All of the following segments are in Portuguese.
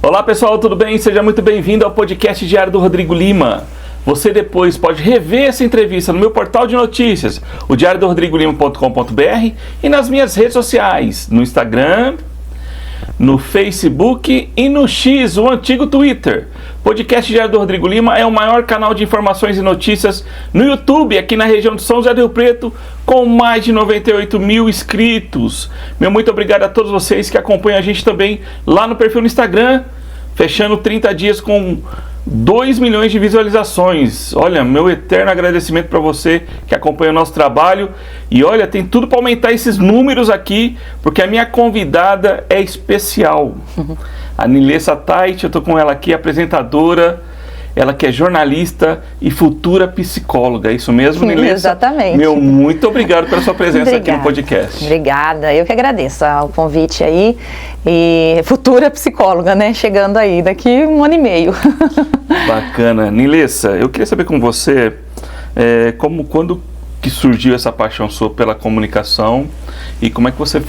Olá pessoal, tudo bem? Seja muito bem-vindo ao podcast diário do Rodrigo Lima. Você depois pode rever essa entrevista no meu portal de notícias, o diariodorodrigolima.com.br, e nas minhas redes sociais, no Instagram, no Facebook e no X, o antigo Twitter. Podcast Diário do Rodrigo Lima é o maior canal de informações e notícias no YouTube, aqui na região de São José do Rio Preto, com mais de 98 mil inscritos. Meu muito obrigado a todos vocês que acompanham a gente também lá no perfil no Instagram, fechando 30 dias com 2 milhões de visualizações. Olha, meu eterno agradecimento para você que acompanha o nosso trabalho. E olha, tem tudo para aumentar esses números aqui, porque a minha convidada é especial. A Nilessa Tait, eu estou com ela aqui, apresentadora. Ela que é jornalista e futura psicóloga, é isso mesmo, Nilessa? Exatamente. Meu, muito obrigado pela sua presença aqui no podcast. Obrigada, eu que agradeço o convite aí. E futura psicóloga, né? Chegando aí daqui 1 ano e meio. Bacana. Nilessa, eu queria saber com você, quando que surgiu essa paixão sua pela comunicação e como é que você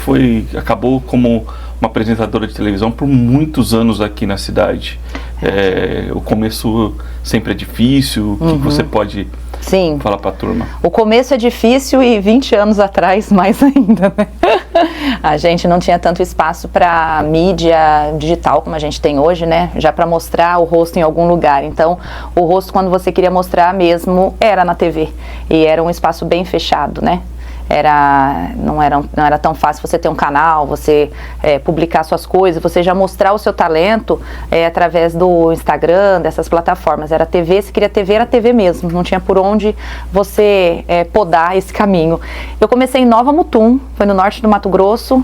acabou como uma apresentadora de televisão por muitos anos aqui na cidade. O começo sempre é difícil, o que você pode falar para a turma? O começo é difícil e 20 anos atrás mais ainda, né? A gente não tinha tanto espaço para mídia digital como a gente tem hoje, né? Já para mostrar o rosto em algum lugar. Então, o rosto quando você queria mostrar mesmo era na TV e era um espaço bem fechado, né? Não era tão fácil você ter um canal, você publicar suas coisas, você já mostrar o seu talento através do Instagram, dessas plataformas. Era TV, se queria TV, era TV mesmo, não tinha por onde você podar esse caminho. Eu comecei em Nova Mutum, foi no norte do Mato Grosso,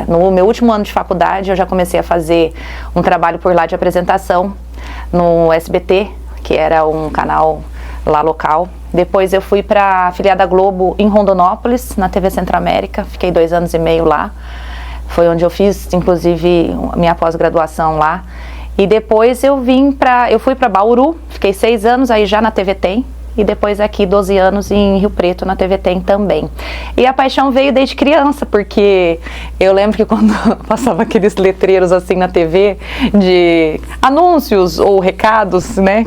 no meu último ano de faculdade eu já comecei a fazer um trabalho por lá de apresentação no SBT, que era um canal lá local. Depois eu fui para a filiada Globo em Rondonópolis, na TV Centro-América, fiquei 2 anos e meio lá, foi onde eu fiz inclusive minha pós-graduação lá. E depois eu fui para Bauru, fiquei 6 anos aí já na TV Tem, e depois aqui 12 anos em Rio Preto na TV Tem também. E a paixão veio desde criança, porque eu lembro que quando passava aqueles letreiros assim na TV de anúncios ou recados, né,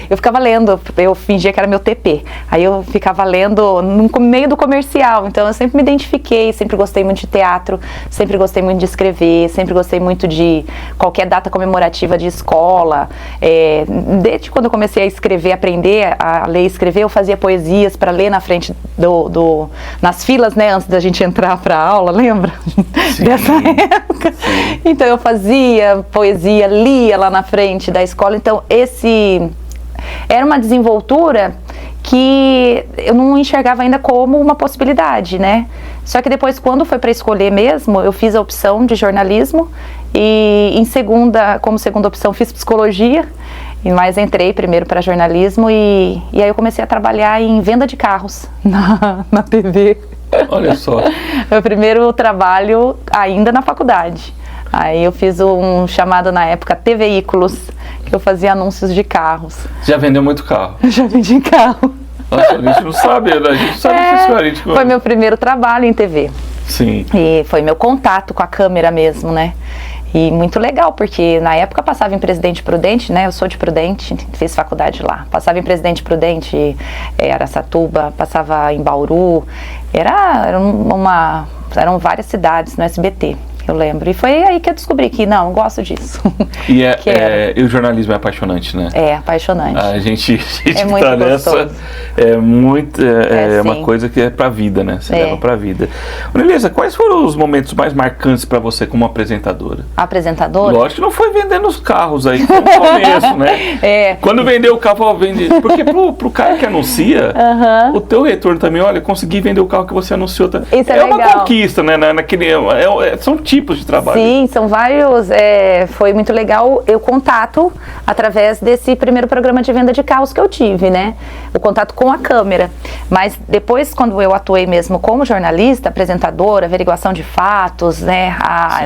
eu ficava lendo, eu fingia que era meu TP, aí eu ficava lendo no meio do comercial, então eu sempre me identifiquei, sempre gostei muito de teatro, sempre gostei muito de escrever, sempre gostei muito de qualquer data comemorativa de escola, desde quando eu comecei a escrever, aprender a ler escrever, eu fazia poesias para ler na frente nas filas, né, antes da gente entrar para a aula, lembra? Sim, dessa época. Sim. Então eu fazia poesia, lia lá na frente da escola, então era uma desenvoltura que eu não enxergava ainda como uma possibilidade, né? Só que depois, quando foi para escolher mesmo, eu fiz a opção de jornalismo e como segunda opção fiz psicologia, mas entrei primeiro para jornalismo e aí eu comecei a trabalhar em venda de carros na TV. Olha só. Meu primeiro trabalho ainda na faculdade. Aí eu fiz um chamado na época T-Veículos, que eu fazia anúncios de carros. Já vendeu muito carro? Já vendi carro. Nossa, a gente não sabe, a gente sabe que foi meu primeiro trabalho em TV. Sim. E foi meu contato com a câmera mesmo, né? E muito legal, porque na época passava em Presidente Prudente, né? Eu sou de Prudente, fiz faculdade lá. Passava em Presidente Prudente, Araçatuba, passava em Bauru. Eram várias cidades no SBT. eu lembro. E foi aí que eu descobri que, não, eu gosto disso. E, e o jornalismo é apaixonante, né? É, apaixonante. A gente é muito tá nessa, é uma coisa que é pra vida, né? Você leva pra vida. Nilessa, quais foram os momentos mais marcantes pra você como apresentadora? Apresentadora? Lógico que não foi vendendo os carros aí, que foi no começo, né? Quando vendeu o carro, vende. Porque pro cara que anuncia, o teu retorno também, olha, consegui vender o carro que você anunciou. Isso é legal. Uma conquista, né? São tipos tipos de trabalho. Sim, são vários. Foi muito legal o contato através desse primeiro programa de venda de carros que eu tive, né? O contato com a câmera. Mas depois, quando eu atuei mesmo como jornalista, apresentadora, averiguação de fatos, né?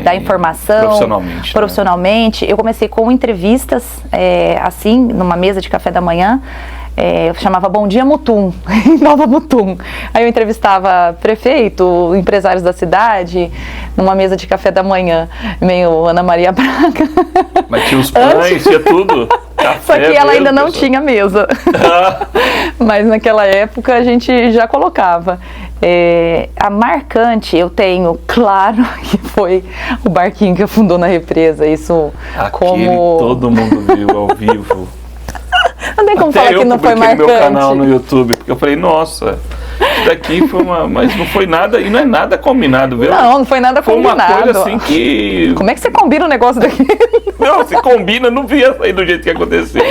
Da informação. Profissionalmente. Eu comecei com entrevistas, assim, numa mesa de café da manhã. Eu chamava Bom Dia Mutum, em Nova Mutum. Aí eu entrevistava prefeito, empresários da cidade, numa mesa de café da manhã, meio Ana Maria Braga. Mas tinha os pães, tinha tudo. Café, só que ela ainda não tinha mesa. Mas naquela época a gente já colocava. A marcante eu tenho, claro, que foi o barquinho que afundou na represa. Isso todo mundo viu ao vivo. Não tem como falar que não foi marcante. No meu canal no YouTube, porque eu falei, nossa, isso daqui foi mas não foi nada, e não é nada combinado, viu? Não foi nada combinado. Foi uma coisa assim que... Como é que você combina um negócio daqui? Não, se combina, não via sair do jeito que aconteceu.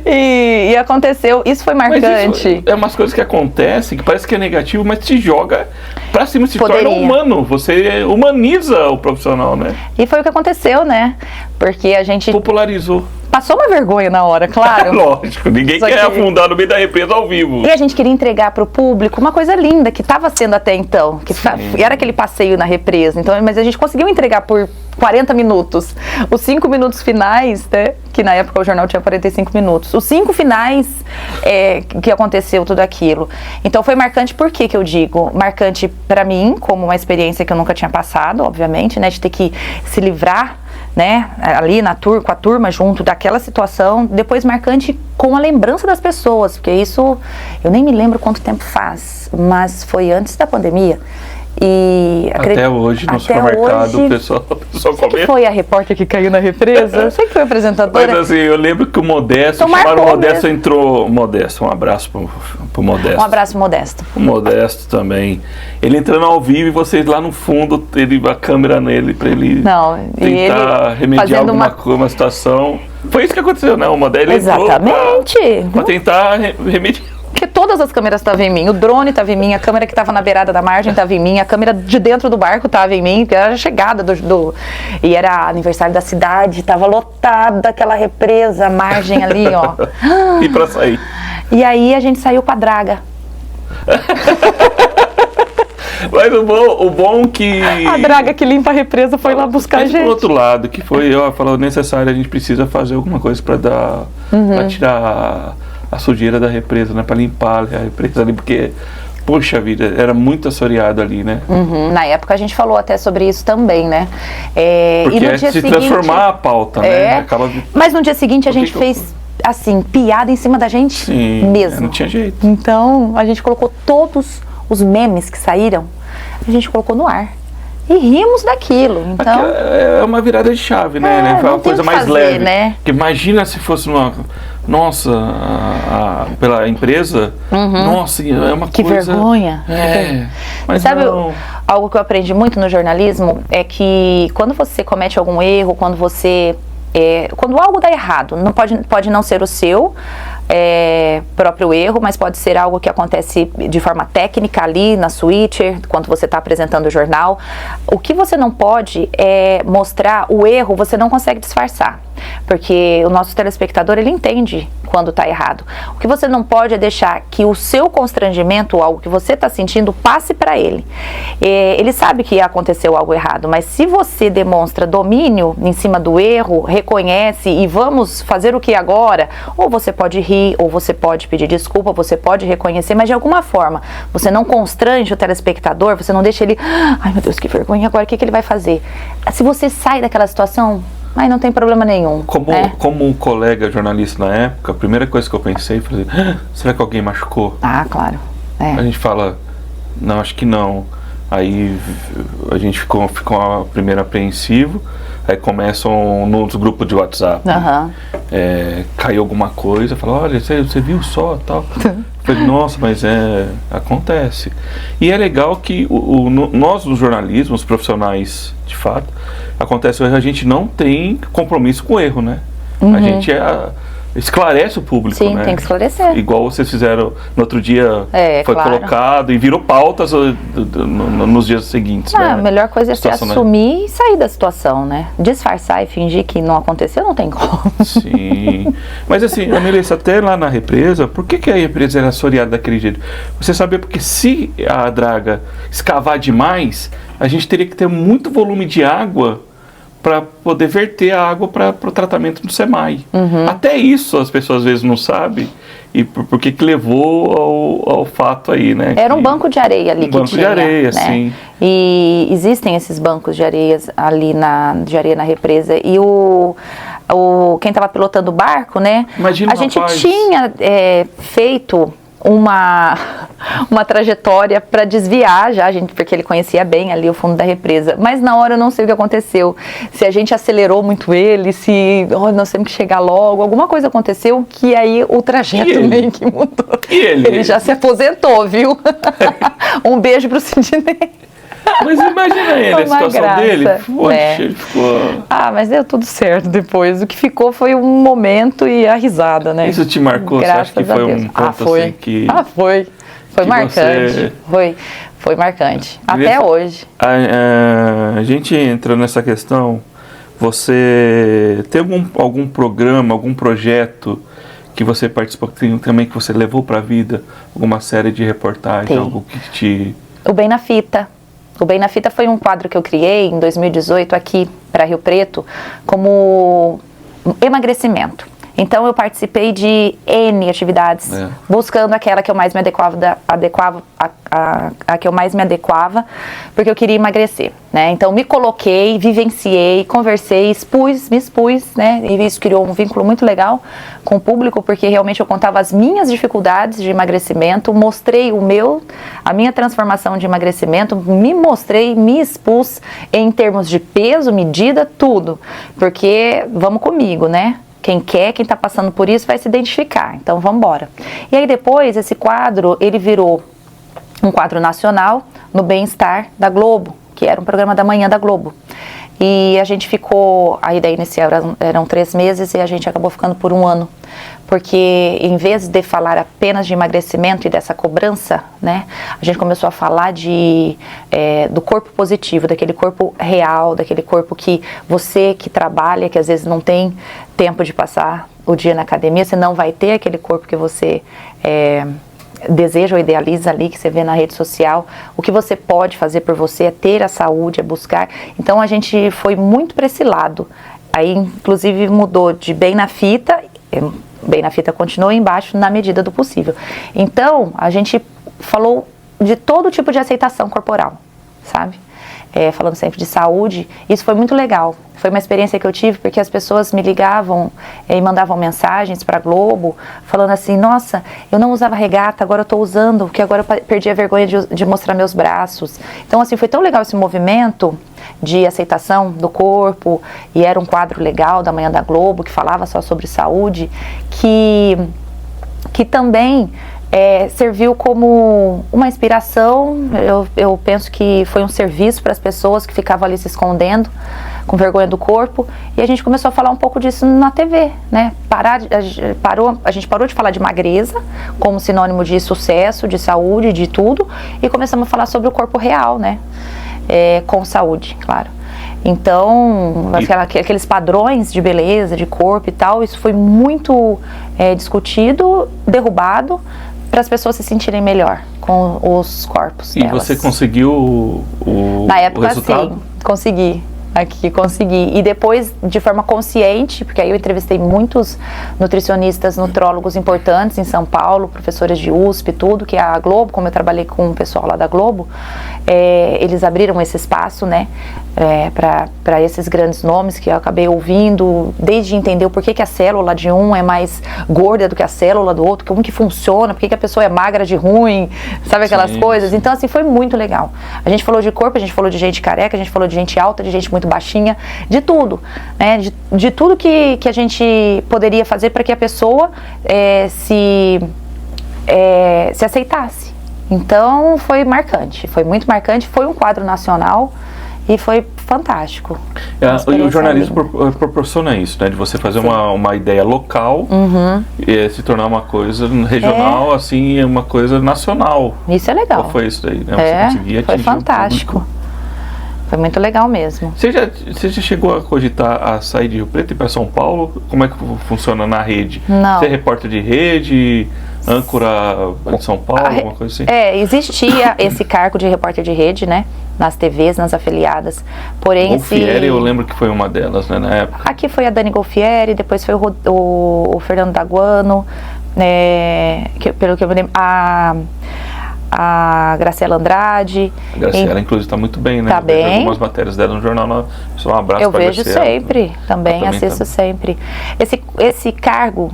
E aconteceu, isso foi marcante. Isso é umas coisas que acontecem, que parece que é negativo, mas te joga pra cima, se torna humano. Você humaniza o profissional, né? E foi o que aconteceu, né? Porque a gente... popularizou. Passou uma vergonha na hora, claro. Lógico, ninguém quer afundar no meio da represa ao vivo. E a gente queria entregar para o público uma coisa linda, que estava sendo até então, que era aquele passeio na represa. Então, mas a gente conseguiu entregar por 40 minutos. Os 5 minutos finais, né, que na época o jornal tinha 45 minutos. Os 5 finais que aconteceu tudo aquilo. Então foi marcante, por que eu digo? Marcante para mim, como uma experiência que eu nunca tinha passado, obviamente, né, de ter que se livrar, né, ali com a turma junto daquela situação. Depois marcante com a lembrança das pessoas, porque isso eu nem me lembro quanto tempo faz, mas foi antes da pandemia. E até hoje no supermercado o pessoal comenta. Que foi a repórter que caiu na represa? Você que foi apresentadora? Mas assim, eu lembro que o Modesto, chamaram o Modesto, entrou. Modesto, um abraço pro Modesto. Um abraço, Modesto. O Modesto também. Ele entrando ao vivo e vocês lá no fundo, a câmera nele pra ele tentar remediar uma situação. Foi isso que aconteceu, né? O Modesto exatamente. Entrou pra tentar remediar. Porque todas as câmeras estavam em mim, o drone estava em mim, a câmera que estava na beirada da margem estava em mim, a câmera de dentro do barco estava em mim, porque era a chegada e era aniversário da cidade, estava lotada aquela represa, a margem ali, ó. E pra sair? E aí a gente saiu com a draga. Mas o bom que... A draga que limpa a represa foi lá buscar a gente. Por outro lado, que foi, falou, necessário, a gente precisa fazer alguma coisa para pra tirar a sujeira da represa, né? Para limpar a represa ali, porque, poxa vida, era muito assoreado ali, né? Na época a gente falou até sobre isso também, né? Porque e no dia se seguinte, transformar a pauta, né? Mas no dia seguinte a gente fez, assim, piada em cima da gente mesmo. Não tinha jeito. Então, a gente colocou todos os memes que saíram, a gente colocou no ar. E rimos daquilo, então... É uma virada de chave, né? Foi uma coisa mais leve. Né? Porque imagina se fosse uma... Nossa, pela empresa, nossa, é uma que coisa... Vergonha. Mas sabe, não. Algo que eu aprendi muito no jornalismo é que quando você comete algum erro, quando algo dá errado, não pode não ser o seu próprio erro, mas pode ser algo que acontece de forma técnica ali na switcher, quando você está apresentando o jornal. O que você não pode é mostrar o erro, você não consegue disfarçar, porque o nosso telespectador, ele entende quando está errado. O que você não pode é deixar que o seu constrangimento, algo que você está sentindo, passe para ele. Ele sabe que aconteceu algo errado, mas se você demonstra domínio em cima do erro, reconhece e vamos fazer o que agora, ou você pode rir, ou você pode pedir desculpa, você pode reconhecer, mas de alguma forma você não constrange o telespectador, você não deixa ele, ai meu Deus, que vergonha, agora o que ele vai fazer? Se você sai daquela situação, aí não tem problema nenhum. Como um colega jornalista na época, a primeira coisa que eu pensei foi, será que alguém machucou? Ah, claro. A gente fala, não, acho que não. Aí a gente ficou primeiro apreensivo. Aí começam nos grupos de WhatsApp. Caiu alguma coisa, fala, olha, você viu só, tal. Falei, nossa, mas acontece. E é legal que nós do jornalismo, os profissionais, de fato, acontece hoje, a gente não tem compromisso com o erro, né? A gente esclarece o público, Sim, né? tem que esclarecer. Igual vocês fizeram no outro dia, foi claro. colocado e virou pautas nos dias seguintes, né? A melhor coisa é você Situação, assumir e sair da situação, né? Disfarçar e fingir que não aconteceu, não tem como. Sim. Mas assim, a Melissa, até lá na represa, por que a represa era assoreada daquele jeito? Você sabia, porque se a draga escavar demais, a gente teria que ter muito volume de água para poder verter a água para o tratamento do SEMAI. Até isso as pessoas às vezes não sabem, e por que levou ao fato aí, né? Era um banco de areia ali que tinha. Um banco de areia, né? Sim. E existem esses bancos de areia ali na represa. E quem estava pilotando o barco, né? Imagina, a gente rapaz. tinha feito uma trajetória para desviar já, porque ele conhecia bem ali o fundo da represa, mas na hora eu não sei o que aconteceu, se a gente acelerou muito ele, se nós temos que chegar logo, alguma coisa aconteceu que aí o trajeto meio que mudou. E ele já se aposentou, viu? Um beijo pro Sidney. Mas imagina ele, a situação dele. Poxa, ele ficou... mas deu tudo certo depois. O que ficou foi um momento e a risada, né? Isso te marcou? Graças você acha que foi um ponto foi. assim que... Foi. Foi marcante. Foi marcante. Até hoje. A gente entra nessa questão, você tem algum programa, algum projeto que você participou, também que você levou para a vida? Alguma série de reportagem, algo que te... O Bem na Fita. O Bem na Fita foi um quadro que eu criei em 2018 aqui para Rio Preto como emagrecimento. Então eu participei de N atividades, buscando aquela que eu mais me a que eu mais me adequava, porque eu queria emagrecer, né? Então me coloquei, vivenciei, conversei, me expus, né? E isso criou um vínculo muito legal com o público, porque realmente eu contava as minhas dificuldades de emagrecimento, mostrei a minha transformação de emagrecimento, me expus em termos de peso, medida, tudo, porque vamos comigo, né? Quem está passando por isso vai se identificar, então vamos embora. E aí depois esse quadro, ele virou um quadro nacional no Bem-Estar da Globo, que era um programa da manhã da Globo. E a gente ficou, a ideia inicial eram 3 meses e a gente acabou ficando por 1 ano. Porque em vez de falar apenas de emagrecimento e dessa cobrança, né, a gente começou a falar do corpo positivo, daquele corpo real, daquele corpo que você que trabalha, que às vezes não tem tempo de passar o dia na academia, você não vai ter aquele corpo que você deseja ou idealiza ali, que você vê na rede social. O que você pode fazer por você é ter a saúde, é buscar. Então a gente foi muito para esse lado. Aí inclusive mudou de Bem na Fita, Bem na Fita continua embaixo na medida do possível. Então a gente falou de todo tipo de aceitação corporal, sabe? Falando sempre de saúde, isso foi muito legal. Foi uma experiência que eu tive, porque as pessoas me ligavam e mandavam mensagens para a Globo, falando assim, nossa, eu não usava regata, agora eu estou usando, porque agora eu perdi a vergonha de mostrar meus braços. Então, assim, foi tão legal esse movimento de aceitação do corpo, e era um quadro legal da Manhã da Globo, que falava só sobre saúde, que também... serviu como uma inspiração. Eu penso que foi um serviço para as pessoas que ficavam ali se escondendo, com vergonha do corpo, e a gente começou a falar um pouco disso na TV, né? A gente parou de falar de magreza como sinônimo de sucesso, de saúde, de tudo, e começamos a falar sobre o corpo real, né? Com saúde, claro. Então, aqueles padrões de beleza, de corpo e tal, isso foi muito discutido, derrubado, para as pessoas se sentirem melhor com os corpos delas. E você conseguiu o Na época, resultado? sim, consegui. E depois, de forma consciente, porque aí eu entrevistei muitos nutricionistas, nutrólogos importantes em São Paulo, professores de USP, tudo, que a Globo, como eu trabalhei com o pessoal lá da Globo, eles abriram esse espaço, né, para esses grandes nomes que eu acabei ouvindo, desde entender o porquê que a célula de um é mais gorda do que a célula do outro, como que funciona, porquê que a pessoa é magra de ruim, sabe aquelas coisas? Então, assim, foi muito legal. A gente falou de corpo, a gente falou de gente careca, a gente falou de gente alta, de gente muito baixinha, de tudo, né? De tudo que a gente poderia fazer para que a pessoa se aceitasse. Então foi marcante, foi muito marcante, foi um quadro nacional e foi fantástico. E o jornalismo proporciona isso, né? De você fazer uma ideia local e se tornar uma coisa regional, assim, uma coisa nacional. Isso é legal. Qual foi isso daí? Né? Você conseguia foi fantástico. Foi muito legal mesmo. Você já chegou a cogitar a sair de Rio Preto e ir para São Paulo? Como é que funciona na rede? Não. Você é repórter de rede, âncora em São Paulo, alguma coisa assim? Existia esse cargo de repórter de rede, né? Nas TVs, nas afiliadas. Porém, Golfieri, eu lembro que foi uma delas, né, na época. Aqui foi a Dani Golfieri, depois foi o Fernando Daguano, pelo que eu me lembro, a Graciela Andrade. A Graciela, inclusive, está muito bem, né? Tá bem. Algumas matérias dela no jornal. Só um abraço para a Graciela. Eu vejo sempre, também assisto sempre. Esse cargo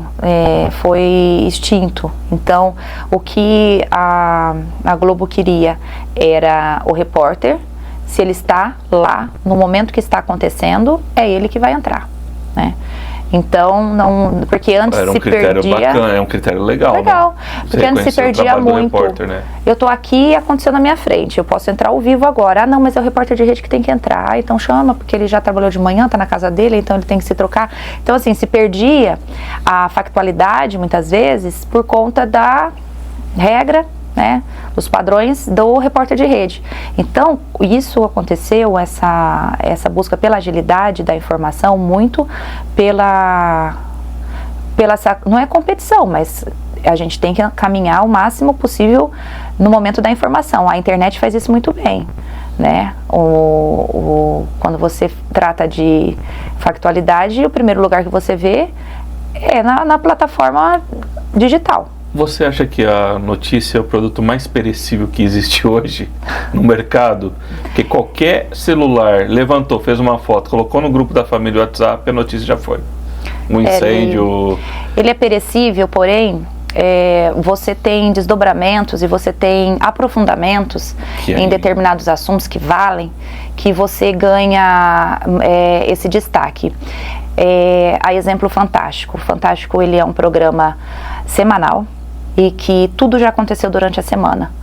foi extinto. Então, o que a Globo queria era o repórter. Se ele está lá, no momento que está acontecendo, é ele que vai entrar, né? Então, não, porque antes se perdia... Bacana, é um critério legal. Legal, né? Porque antes se perdia muito. Repórter, né? Eu tô aqui e aconteceu na minha frente, eu posso entrar ao vivo agora. Ah, não, mas é o repórter de rede que tem que entrar. Então chama, porque ele já trabalhou de manhã, tá na casa dele, então ele tem que se trocar. Então, assim, se perdia a factualidade, muitas vezes, por conta da regra, né, os padrões do repórter de rede. Então, isso aconteceu, essa busca pela agilidade da informação, muito pela não é competição, mas a gente tem que caminhar o máximo possível no momento da informação. A internet faz isso muito bem, né? Quando você trata de factualidade, o primeiro lugar que você vê é na plataforma digital. Você acha que a notícia é o produto mais perecível que existe hoje no mercado? Porque qualquer celular levantou, fez uma foto, colocou no grupo da família WhatsApp, a notícia já foi. Um incêndio... Ele é perecível, porém, você tem desdobramentos e você tem aprofundamentos em determinados assuntos que valem, que você ganha esse destaque. A exemplo Fantástico. Fantástico, ele é um programa semanal e que tudo já aconteceu durante a semana.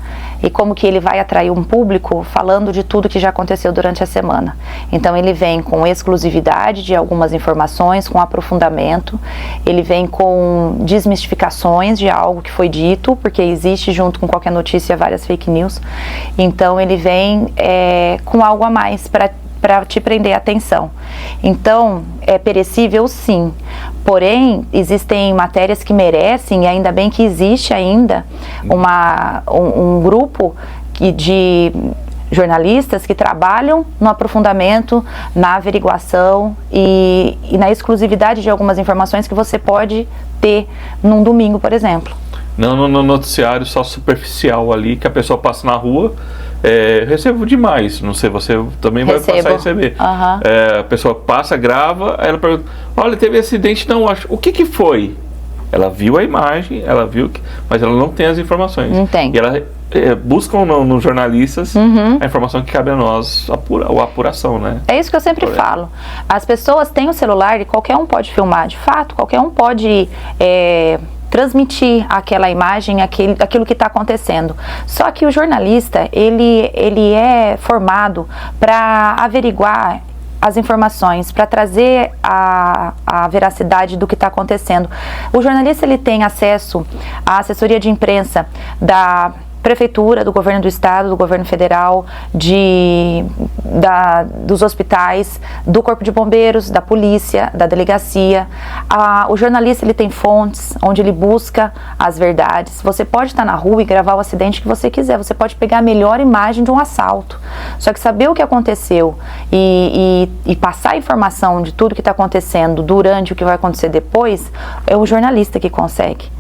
E como que ele vai atrair um público falando de tudo que já aconteceu durante a semana. Então ele vem com exclusividade de algumas informações, com aprofundamento, ele vem com desmistificações de algo que foi dito, porque existe junto com qualquer notícia várias fake news. Então ele vem com algo a mais para te prender a atenção. Então, é perecível sim, porém, existem matérias que merecem, e ainda bem que existe ainda um grupo de jornalistas que trabalham no aprofundamento, na averiguação e na exclusividade de algumas informações que você pode ter num domingo, por exemplo. Não no noticiário só superficial ali, que a pessoa passa na rua, recebo demais, não sei, você também vai passar a receber. A pessoa passa, grava, aí ela pergunta, olha, teve acidente, não, acho, o que foi? Ela viu a imagem, ela viu, mas ela não tem as informações. Não tem. E ela buscam nos jornalistas a informação que cabe a nós, a apuração, né? É isso que eu sempre falo. As pessoas têm o celular e qualquer um pode filmar, de fato, qualquer um pode... transmitir aquela imagem, aquilo que está acontecendo. Só que o jornalista, ele é formado para averiguar as informações, para trazer a veracidade do que está acontecendo. O jornalista, ele tem acesso à assessoria de imprensa da prefeitura, do governo do estado, do governo federal, dos hospitais, do corpo de bombeiros, da polícia, da delegacia. O jornalista, ele tem fontes onde ele busca as verdades. Você pode estar na rua e gravar o acidente que você quiser, você pode pegar a melhor imagem de um assalto, só que saber o que aconteceu e passar a informação de tudo que está acontecendo durante o que vai acontecer depois, é o jornalista que consegue.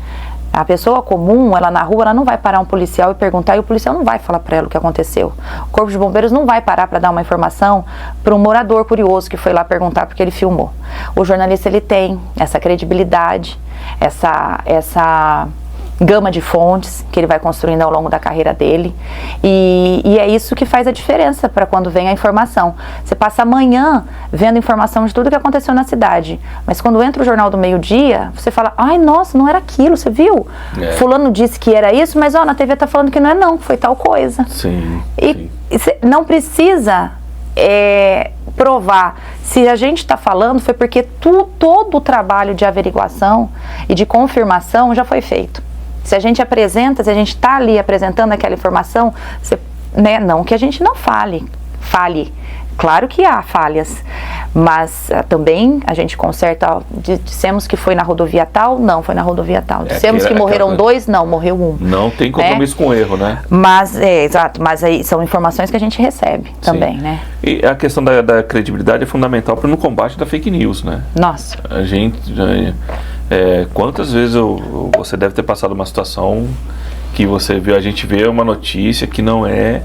A pessoa comum, ela na rua, ela não vai parar um policial e perguntar, e o policial não vai falar para ela o que aconteceu. O corpo de bombeiros não vai parar para dar uma informação para um morador curioso que foi lá perguntar porque ele filmou. O jornalista, ele tem essa credibilidade, essa gama de fontes que ele vai construindo ao longo da carreira dele, e é isso que faz a diferença para quando vem a informação. Você passa a manhã vendo informação de tudo que aconteceu na cidade, mas quando entra o Jornal do Meio-Dia, você fala, ai, nossa, não era aquilo, você viu? Fulano disse que era isso, mas na TV tá falando que não é não, foi tal coisa. Sim. E não precisa provar. Se a gente está falando, foi porque todo o trabalho de averiguação e de confirmação já foi feito. Se a gente apresenta, se a gente está ali apresentando aquela informação, né, não que a gente não fale. Claro que há falhas, mas também a gente conserta, dissemos que foi na rodovia tal, não foi na rodovia tal. Dissemos que morreram 2, não, morreu 1. Não tem compromisso com erro, né? Mas, exato, mas aí são informações que a gente recebe também, né? E a questão da credibilidade é fundamental no combate da fake news, né? Nossa. A gente, quantas vezes você deve ter passado uma situação que a gente vê uma notícia que não é,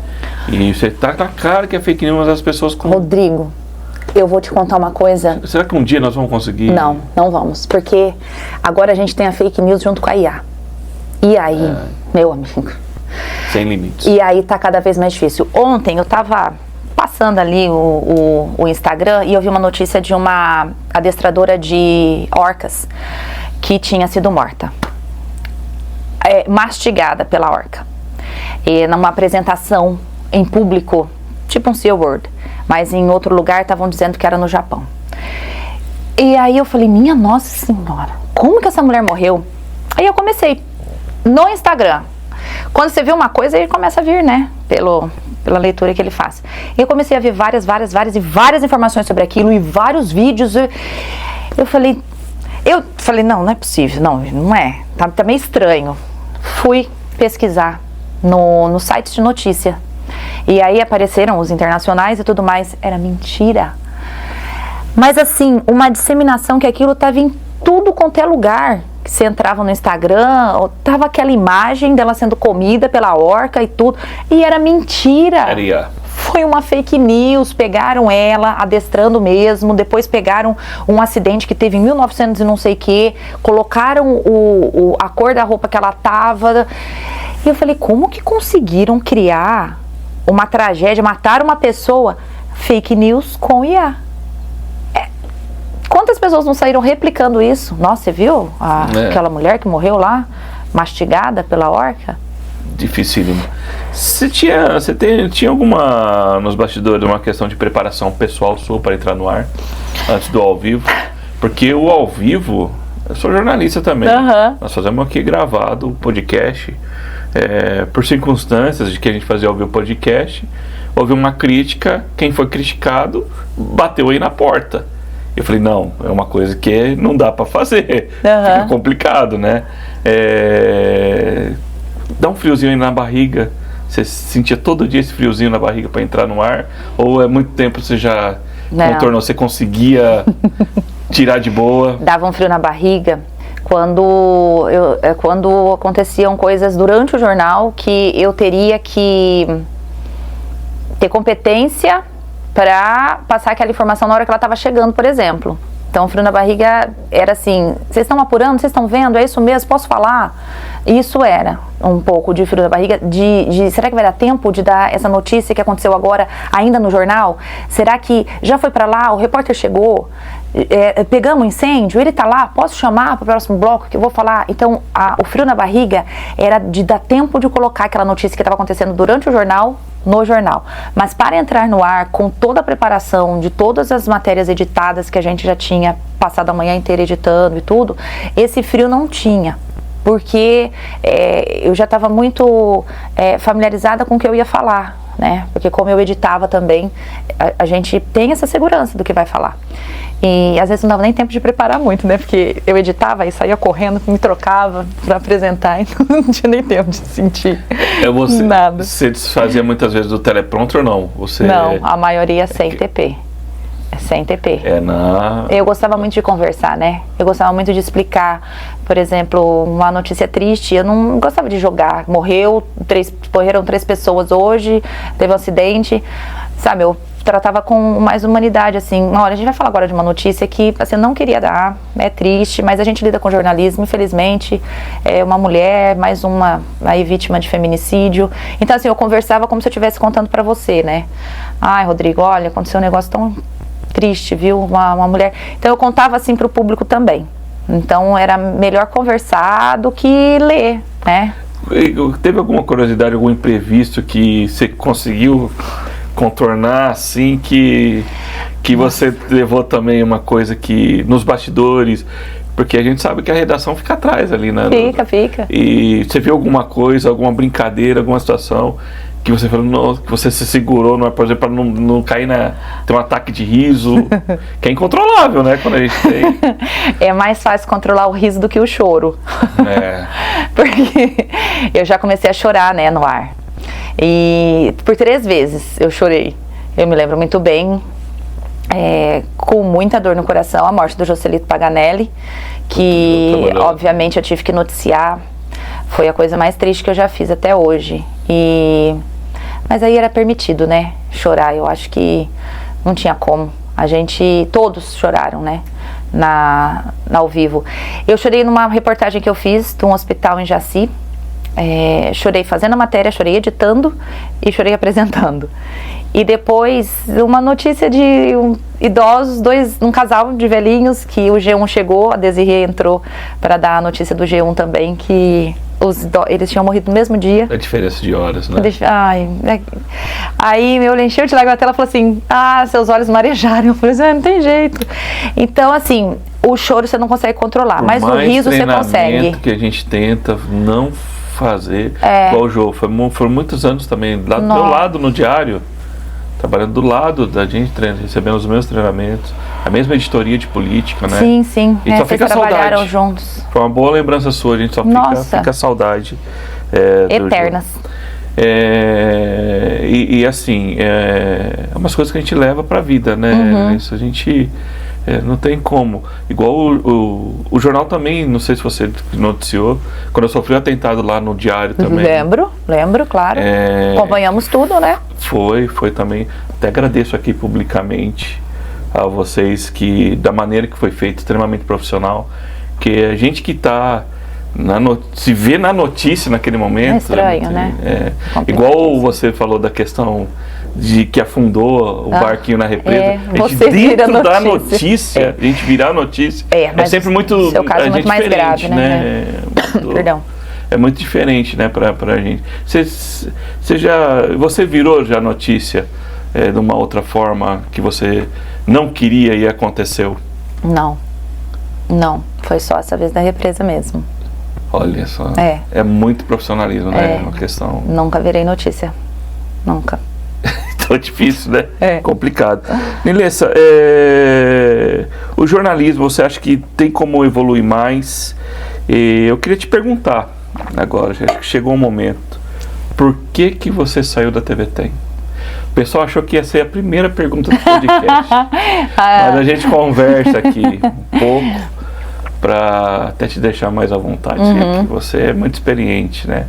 e você tá na cara que é fake news, mas as pessoas... Rodrigo, eu vou te contar uma coisa. Será que um dia nós vamos conseguir? Não vamos, porque agora a gente tem a fake news junto com a IA. E aí, meu amigo... Sem limites. E aí tá cada vez mais difícil. Ontem eu tava passando ali o Instagram e eu vi uma notícia de uma adestradora de orcas que tinha sido morta. Mastigada pela orca. E numa apresentação em público, tipo um SeaWorld, mas em outro lugar estavam dizendo que era no Japão. E aí eu falei, minha Nossa Senhora, como que essa mulher morreu? Aí eu comecei no Instagram. Quando você vê uma coisa, ele começa a vir, né? Pela leitura que ele faz. E eu comecei a ver várias informações sobre aquilo e vários vídeos. Eu falei, não é possível, não é. Tá meio estranho. Fui pesquisar no site de notícia. E aí apareceram os internacionais e tudo mais. Era mentira. Mas assim, uma disseminação que aquilo estava em tudo quanto é lugar. Que você entrava no Instagram, tava aquela imagem dela sendo comida pela orca e tudo. E era mentira. Foi uma fake news, pegaram ela adestrando mesmo, depois pegaram um acidente que teve em 1900 e não sei o que, colocaram a cor da roupa que ela tava. E eu falei, como que conseguiram criar uma tragédia, matar uma pessoa? Fake news com IA. Quantas pessoas não saíram replicando isso? Nossa, você viu aquela mulher que morreu lá, mastigada pela orca? Dificílimo. Você tinha alguma, nos bastidores, uma questão de preparação pessoal sua para entrar no ar, antes do ao vivo? Porque o ao vivo, eu sou jornalista também, nós fazemos aqui gravado o podcast, por circunstâncias de que a gente fazia ao vivo o podcast, houve uma crítica, quem foi criticado bateu aí na porta. Eu falei, não, é uma coisa que não dá para fazer, fica complicado, né? Dá um friozinho aí na barriga. Você sentia todo dia esse friozinho na barriga para entrar no ar? Ou é muito tempo você já contornou, você conseguia tirar de boa? Dava um frio na barriga quando aconteciam coisas durante o jornal que eu teria que ter competência para passar aquela informação na hora que ela estava chegando, por exemplo. Então, o frio na barriga era assim, vocês estão apurando, vocês estão vendo, é isso mesmo, posso falar? Isso era um pouco de frio na barriga, será que vai dar tempo de dar essa notícia que aconteceu agora ainda no jornal? Será que já foi para lá, o repórter chegou, pegamos um incêndio, ele está lá, posso chamar para o próximo bloco que eu vou falar? Então, o frio na barriga era de dar tempo de colocar aquela notícia que estava acontecendo durante o jornal, no jornal. Mas para entrar no ar com toda a preparação de todas as matérias editadas que a gente já tinha passado a manhã inteira editando e tudo, esse frio não tinha. Porque eu já estava muito familiarizada com o que eu ia falar, né? Porque como eu editava também, a gente tem essa segurança do que vai falar. E às vezes não dava nem tempo de preparar muito, né? Porque eu editava e saía correndo, me trocava para apresentar e não tinha nem tempo de sentir nada. Você fazia muitas vezes do teleprompter ou não? Não, a maioria sem TP. Sem TP. Eu gostava muito de conversar, né? Eu gostava muito de explicar, por exemplo, uma notícia triste. Eu não gostava de jogar. Morreram 3 pessoas hoje, teve um acidente, sabe? Eu tratava com mais humanidade, assim. Olha, a gente vai falar agora de uma notícia que assim, eu não queria dar, é triste, mas a gente lida com jornalismo, infelizmente, uma mulher, mais uma aí vítima de feminicídio. Então, assim, eu conversava como se eu estivesse contando pra você, né? Ai, Rodrigo, olha, aconteceu um negócio tão triste, viu? Uma mulher... Então, eu contava assim pro público também. Então, era melhor conversar do que ler, né? Teve alguma curiosidade, algum imprevisto que você conseguiu contornar assim, que que você levou também uma coisa que nos bastidores, porque a gente sabe que a redação fica atrás ali, né? Fica. E você viu alguma coisa, alguma brincadeira, alguma situação que você falou, não, que você se segurou, não é, por exemplo, para não cair ter um ataque de riso, que é incontrolável, né, quando a gente tem. É mais fácil controlar o riso do que o choro. Porque eu já comecei a chorar, né, no ar. E por 3 vezes eu chorei. Eu me lembro muito bem, com muita dor no coração, a morte do Joselito Paganelli, que obviamente eu tive que noticiar. Foi a coisa mais triste que eu já fiz até hoje. Mas aí era permitido, né, chorar. Eu acho que não tinha como. Todos choraram, né, ao vivo. Eu chorei numa reportagem que eu fiz de um hospital em Jaci. Chorei fazendo a matéria, chorei editando e chorei apresentando. E depois, uma notícia de idosos, um casal de velhinhos, que o G1 chegou, a Desirê entrou para dar a notícia do G1 também, que eles tinham morrido no mesmo dia. A diferença de horas, né? Aí meu encheu de lágrimas, ela falou assim, seus olhos marejaram. Eu falei, não tem jeito. Então, assim, o choro você não consegue controlar, mas o riso você consegue. Que a gente tenta não fazer, igual o Jô, foram muitos anos também, lá do meu lado no diário, trabalhando do lado da gente, recebendo os mesmos treinamentos, a mesma editoria de política, né? Sim. E só fica trabalharam saudade. Juntos. Foi uma boa lembrança sua, a gente só fica saudade. Eternas. E assim, é umas coisas que a gente leva pra vida, né? Isso a gente não tem como. Igual o jornal também, não sei se você noticiou, quando eu sofri o atentado lá no diário também. Lembro, claro. Acompanhamos tudo, né? Foi também. Até agradeço aqui publicamente a vocês da maneira que foi feito, extremamente profissional, que a gente que está se vê na notícia naquele momento. É estranho, né? Igual você falou da questão de que afundou o barquinho na represa. A gente dentro da notícia, a gente virar a notícia. É sempre muito. Seu caso é muito mais grave, né? Perdão. É muito diferente, né, pra gente. Você virou já notícia de uma outra forma que você não queria e aconteceu? Não. Foi só essa vez da represa mesmo. Olha só. É muito profissionalismo, né? Uma questão. Nunca virei notícia. Nunca. Então é difícil, né? Complicado. Nilessa, o jornalismo, você acha que tem como evoluir mais? Eu queria te perguntar agora, acho que chegou um momento. Por que você saiu da TV Tem? O pessoal achou que ia ser a primeira pergunta do podcast. Mas a gente conversa aqui um pouco para até te deixar mais à vontade. Porque você é muito experiente, né?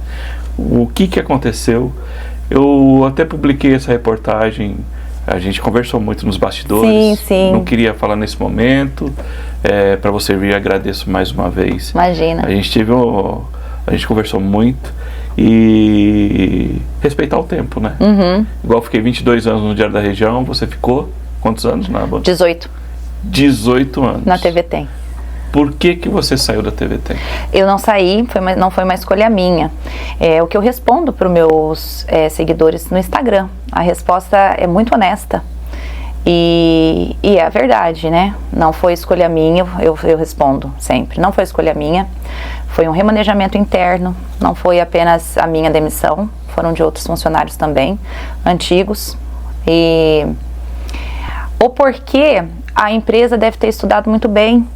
O que aconteceu? Eu até publiquei essa reportagem, a gente conversou muito nos bastidores. Sim. Não queria falar nesse momento. Para você vir, agradeço mais uma vez. Imagina. A gente conversou muito e respeitar o tempo, né? Igual eu fiquei 22 anos no Diário da Região, você ficou quantos anos na banda? 18. 18 anos. Na TV Tem. Por que você saiu da TV Tem? Eu não saí, não foi uma escolha minha. É o que eu respondo para os meus seguidores no Instagram. A resposta é muito honesta. E é a verdade, né? Não foi escolha minha, eu respondo sempre. Não foi escolha minha, foi um remanejamento interno, não foi apenas a minha demissão, foram de outros funcionários também, antigos. E o porquê a empresa deve ter estudado muito bem,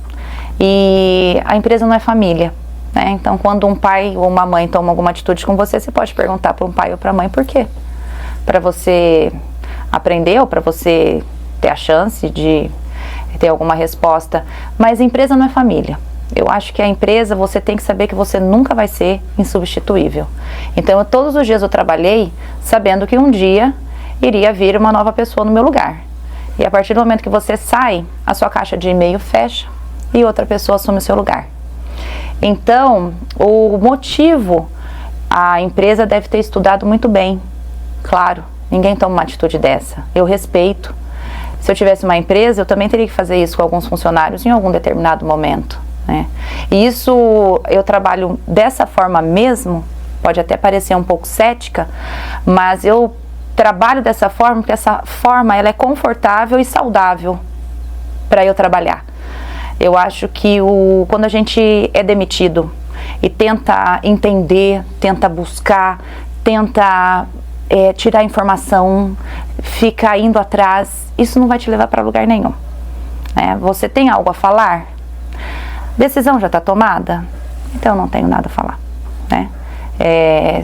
e a empresa não é família, né? Então, quando um pai ou uma mãe toma alguma atitude com você, você pode perguntar para um pai ou para a mãe por quê. Para você aprender ou para você ter a chance de ter alguma resposta. Mas a empresa não é família. Eu acho que a empresa, você tem que saber que você nunca vai ser insubstituível. Então, todos os dias eu trabalhei sabendo que um dia iria vir uma nova pessoa no meu lugar. E a partir do momento que você sai, a sua caixa de e-mail fecha e outra pessoa assume o seu lugar. Então, o motivo, a empresa deve ter estudado muito bem. Claro, ninguém toma uma atitude dessa. Eu respeito. Se eu tivesse uma empresa, eu também teria que fazer isso com alguns funcionários em algum determinado momento, né? E isso, eu trabalho dessa forma mesmo, pode até parecer um pouco cética, mas eu trabalho dessa forma porque essa forma ela é confortável e saudável para eu trabalhar. Eu acho que quando a gente é demitido e tenta entender, tenta buscar, tenta tirar informação, fica indo atrás, isso não vai te levar para lugar nenhum. Você tem algo a falar? Decisão já está tomada? Então eu não tenho nada a falar.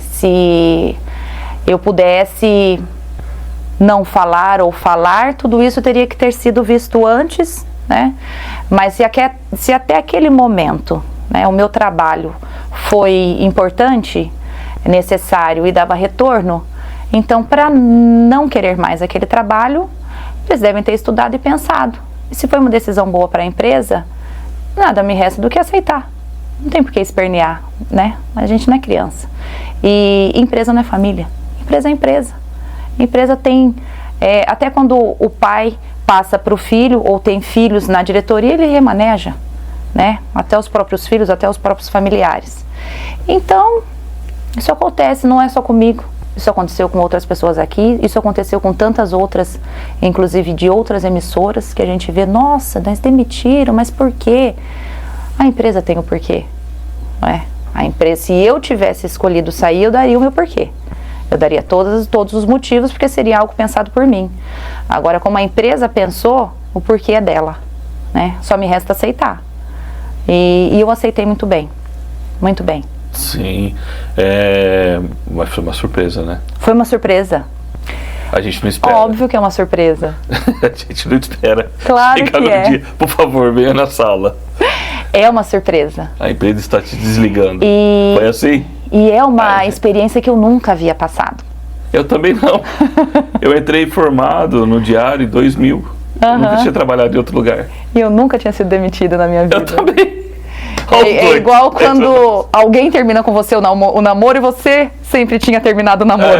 Se eu pudesse não falar ou falar, tudo isso teria que ter sido visto antes, mas se até aquele momento o meu trabalho foi importante, necessário e dava retorno, então para não querer mais aquele trabalho, eles devem ter estudado e pensado. E se foi uma decisão boa para a empresa, nada me resta do que aceitar. Não tem por que espernear, A gente não é criança. E empresa não é família. Empresa é empresa. Empresa tem, até quando o pai passa para o filho ou tem filhos na diretoria, ele remaneja, até os próprios filhos, até os próprios familiares. Então, isso acontece, não é só comigo. Isso aconteceu com outras pessoas aqui, isso aconteceu com tantas outras, inclusive de outras emissoras, que a gente vê, nossa, nós demitiram, mas por quê? A empresa tem o porquê, A empresa, se eu tivesse escolhido sair, eu daria o meu porquê. Eu daria todos os motivos, porque seria algo pensado por mim. Agora, como a empresa pensou, o porquê é dela, Só me resta aceitar. E eu aceitei muito bem, muito bem. Sim, mas foi uma surpresa, Foi uma surpresa. A gente não espera. Óbvio que é uma surpresa. A gente não espera. Claro Chega que no dia, por favor, venha na sala. É uma surpresa. A empresa está te desligando. Foi assim? E é uma experiência que eu nunca havia passado. Eu também não. Eu entrei formado no Diário em 2000. Eu nunca tinha trabalhado em outro lugar. E eu nunca tinha sido demitida na minha vida. Eu também. É igual quando alguém termina com você o namoro e você sempre tinha terminado o namoro,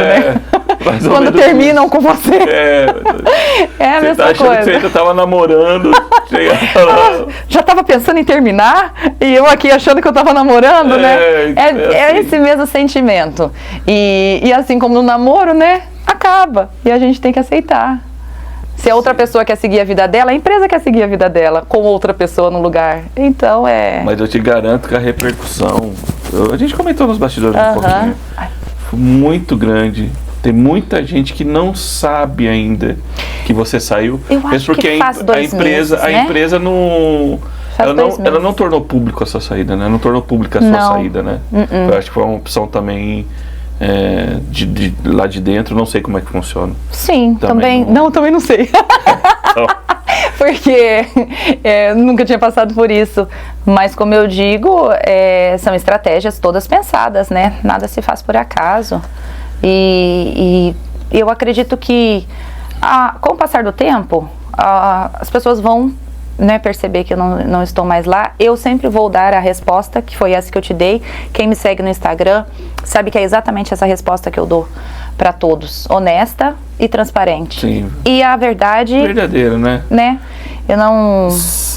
Quando terminam com você. É a mesma coisa. Que você ainda estava namorando. Já estava pensando em terminar e eu aqui achando que eu estava namorando, É esse mesmo sentimento. E assim como no namoro, acaba. E a gente tem que aceitar. Se a outra pessoa quer seguir a vida dela, a empresa quer seguir a vida dela com outra pessoa no lugar. Então Mas eu te garanto que a repercussão, a gente comentou nos bastidores um pouquinho, foi muito grande. Tem muita gente que não sabe ainda que você saiu. Eu acho porque que faz 2 meses, a empresa não... Ela não tornou público a sua saída, Não tornou pública a sua saída, Eu acho que foi uma opção também... lá de dentro, não sei como é que funciona. Sim, também não sei. Porque nunca tinha passado por isso. Mas como eu digo, são estratégias todas pensadas, Nada se faz por acaso. E eu acredito que com o passar do tempo, as pessoas vão perceber que eu não estou mais lá. Eu sempre vou dar a resposta, que foi essa que eu te dei. Quem me segue no Instagram sabe que é exatamente essa resposta que eu dou para todos, honesta e transparente. Sim. E a verdade... verdadeira, Eu não...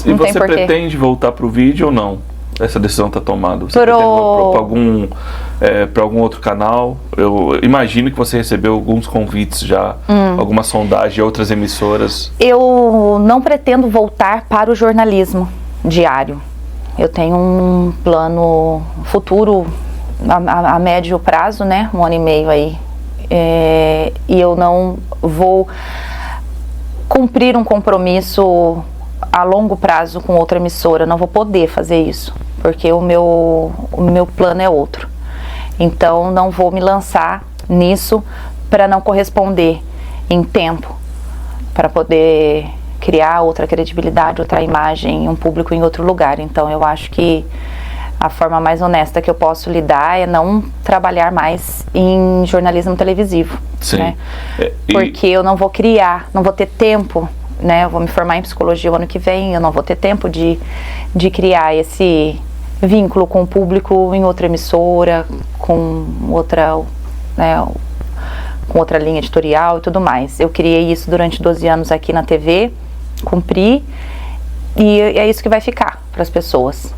E você pretende voltar pro vídeo ou não? Essa decisão está tomada? Você pretende para algum outro canal? Eu imagino que você recebeu alguns convites já, alguma sondagem de outras emissoras. Eu não pretendo voltar para o jornalismo diário. Eu tenho um plano futuro a médio prazo, 1 ano e meio aí. E eu não vou cumprir um compromisso a longo prazo com outra emissora. Não vou poder fazer isso, porque o meu plano é outro. Então não vou me lançar nisso para não corresponder em tempo, para poder criar outra credibilidade, outra imagem, um público em outro lugar. Então eu acho que a forma mais honesta que eu posso lidar é não trabalhar mais em jornalismo televisivo. Sim. Porque eu não vou não vou ter tempo, eu vou me formar em psicologia o ano que vem, eu não vou ter tempo de criar esse vínculo com o público em outra emissora, com outra linha editorial e tudo mais. Eu criei isso durante 12 anos aqui na TV, cumpri, e é isso que vai ficar para as pessoas.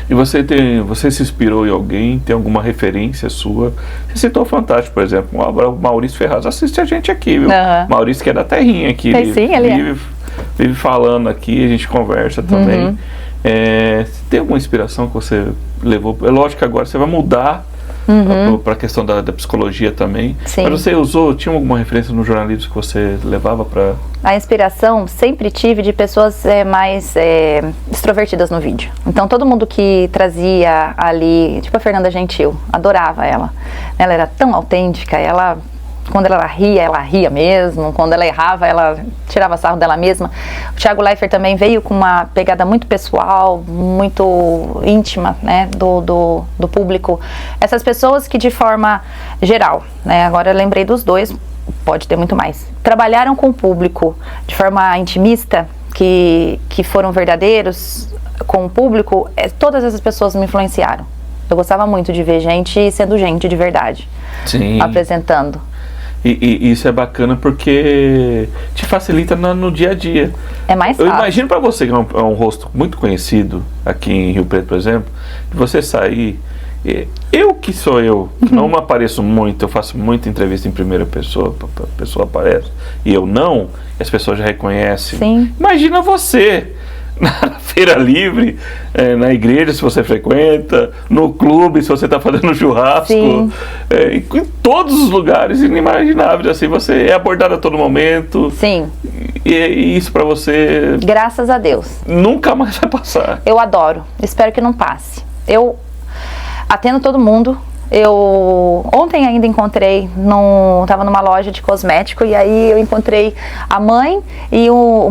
E você se inspirou em alguém? Tem alguma referência sua? Você citou o Fantástico, por exemplo. O Maurício Ferraz assiste a gente aqui, viu? Maurício que é da terrinha aqui. Ele vive falando aqui, a gente conversa também. Tem alguma inspiração que você levou? É lógico que agora você vai mudar para a questão da psicologia também. Sim. Mas você tinha alguma referência no jornalismo que você levava para... A inspiração sempre tive de pessoas mais extrovertidas no vídeo. Então todo mundo que trazia ali, tipo a Fernanda Gentil, adorava ela. Ela era tão autêntica, quando ela ria mesmo, quando ela errava, ela tirava sarro dela mesma. O Thiago Leifert também veio com uma pegada muito pessoal, muito íntima, né, do público. Essas pessoas que de forma geral, né, agora eu lembrei dos dois, pode ter muito mais, trabalharam com o público de forma intimista, que foram verdadeiros com o público, todas essas pessoas me influenciaram. Eu gostava muito de ver gente sendo gente de verdade. Sim. Apresentando. E isso é bacana porque te facilita no dia a dia. É mais fácil. Eu imagino para você, que é um rosto muito conhecido aqui em Rio Preto, por exemplo, de você sair... Eu que sou eu, que não apareço muito, eu faço muita entrevista em primeira pessoa, a pessoa aparece, e eu não, e as pessoas já reconhecem. Sim. Imagina você na feira livre, na igreja, se você frequenta, no clube, se você está fazendo churrasco, em todos os lugares inimagináveis, assim, você é abordado a todo momento. Sim. E isso para você... Graças a Deus. Nunca mais vai passar. Eu adoro, espero que não passe. Eu atendo todo mundo. Ontem ainda encontrei, estava numa loja de cosmético, e aí eu encontrei a mãe e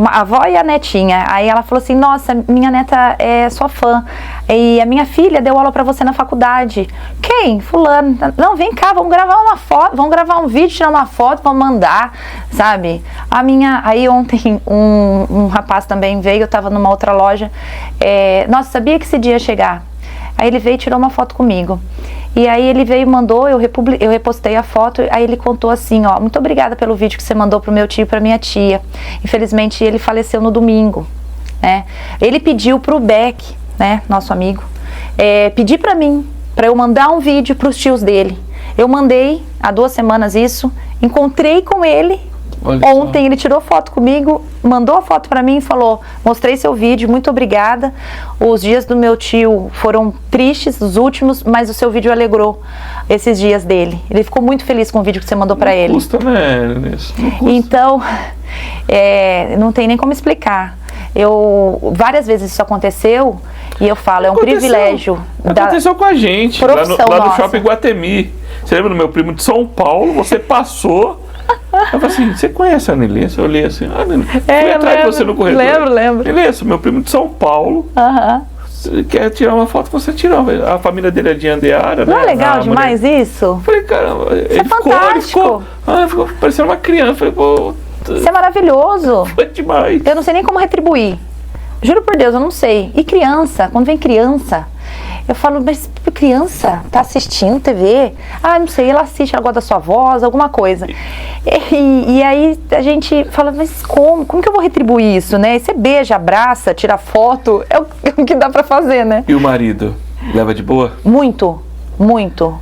a avó e a netinha. Aí ela falou assim: nossa, minha neta é sua fã, e a minha filha deu aula pra você na faculdade. Quem? Fulano. Não, vem cá, vamos gravar uma foto, vamos gravar um vídeo, tirar uma foto, vamos mandar, sabe? Aí ontem um rapaz também veio, eu tava numa outra loja, nossa, sabia que esse dia ia chegar? Aí ele veio e tirou uma foto comigo. E aí ele veio e mandou, eu repostei a foto, aí ele contou assim, ó: muito obrigada pelo vídeo que você mandou pro meu tio e pra minha tia. Infelizmente ele faleceu no domingo, né? Ele pediu pro Beck, né, nosso amigo, pedir pra mim, pra eu mandar um vídeo pros tios dele. Eu mandei há 2 semanas isso, encontrei com ele. Ontem ele tirou foto comigo, mandou a foto pra mim e falou: mostrei seu vídeo, muito obrigada. Os dias do meu tio foram tristes, os últimos, mas o seu vídeo alegrou esses dias dele. Ele ficou muito feliz com o vídeo que você mandou pra ele. Não custa, né? Não custa. Então, não tem nem como explicar. Várias vezes isso aconteceu e eu falo, é um privilégio. Aconteceu com a gente, lá no Shopping Guatemi. Você lembra do meu primo de São Paulo? Você passou... Eu falei assim: você conhece a Anilessa? Eu olhei assim: fui atrás de você no corredor. Lembro. Anilessa, meu primo de São Paulo. Você quer tirar uma foto? Você tirou. A família dele é de Andeara, né? Não é legal demais isso? Eu falei: caramba, isso é fantástico. Ficou parecendo uma criança. Eu falei: pô, isso é maravilhoso. Foi demais. Eu não sei nem como retribuir. Juro por Deus, eu não sei. E criança, quando vem criança, eu falo: mas criança tá assistindo TV? Não sei, ela assiste, ela gosta da sua voz, alguma coisa. E aí a gente fala: mas como que eu vou retribuir isso, né? E você beija, abraça, tira foto, é o que dá pra fazer, né? E o marido? Leva de boa? Muito, muito.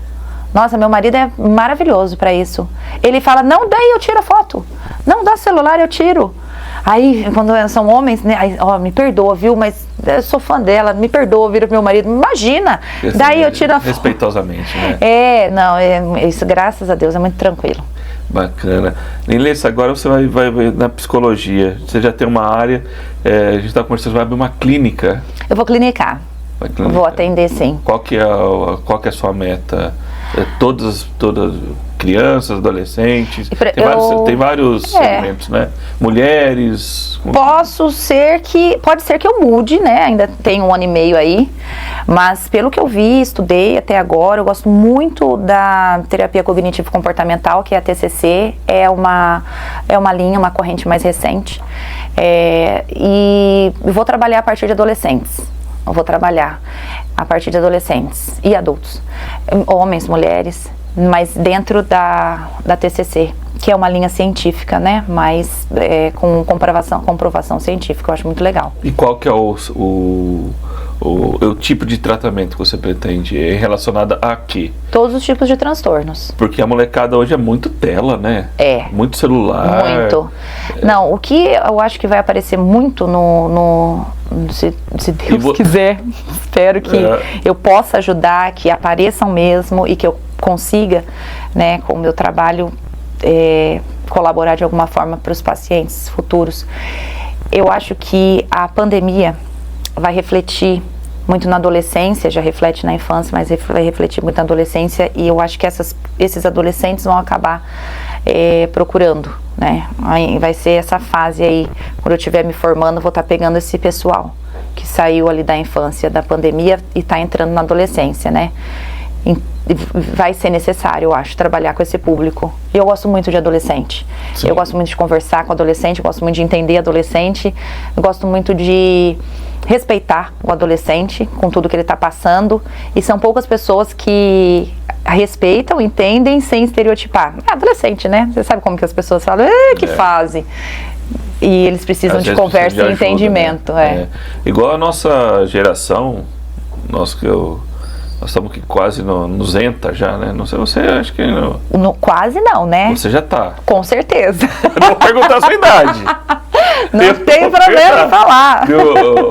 Nossa, meu marido é maravilhoso pra isso. Ele fala: não, daí eu tiro a foto. Não, dá celular, eu tiro. Aí, quando são homens, né? Aí, me perdoa, viu? Mas eu sou fã dela, me perdoa, vira pro meu marido. Imagina! Assim, daí eu tiro a foto. Respeitosamente, né? Isso, graças a Deus, é muito tranquilo. Bacana. Anilessa, agora você vai na psicologia. Você já tem uma área, a gente está conversando, vai abrir uma clínica. Eu vou clinicar. Vou atender, sim. Qual que é a sua meta? Todas crianças, adolescentes, tem vários segmentos, né? Mulheres. Pode ser que eu mude, né? Ainda tem 1 ano e meio aí, mas pelo que eu vi, estudei até agora, eu gosto muito da terapia cognitivo-comportamental, que é a TCC, é uma linha, uma corrente mais recente, e vou trabalhar a partir de adolescentes. Eu vou trabalhar a partir de adolescentes e adultos, homens, mulheres, mas dentro da TCC, que é uma linha científica, né? Mas com comprovação científica, eu acho muito legal. E qual que é o o tipo de tratamento que você pretende é relacionado a quê? Todos os tipos de transtornos. Porque a molecada hoje é muito tela, né? É. Muito celular. Muito. Não, o que eu acho que vai aparecer muito se Deus quiser, espero que eu possa ajudar, que apareçam mesmo e que eu consiga, né, com o meu trabalho, colaborar de alguma forma para os pacientes futuros. Eu acho que a pandemia vai refletir muito na adolescência, já reflete na infância, mas vai refletir muito na adolescência, e eu acho que esses adolescentes vão acabar procurando, né? Aí vai ser essa fase aí, quando eu estiver me formando, vou estar pegando esse pessoal que saiu ali da infância, da pandemia, e está entrando na adolescência, né? Vai ser necessário, eu acho, trabalhar com esse público. Eu gosto muito de adolescente. Sim. Eu gosto muito de conversar com adolescente, eu gosto muito de entender adolescente, eu gosto muito de respeitar o adolescente com tudo que ele está passando, e são poucas pessoas que respeitam, entendem sem estereotipar. É adolescente, né? Você sabe como que as pessoas falam, que fase. E eles precisam de conversa e entendimento. Né? Igual a nossa geração, nós estamos quase nos ENTA já, né? Não sei, você acha que... Quase não, né? Você já tá. Com certeza. Eu não vou perguntar a sua idade. Não tem problema em falar.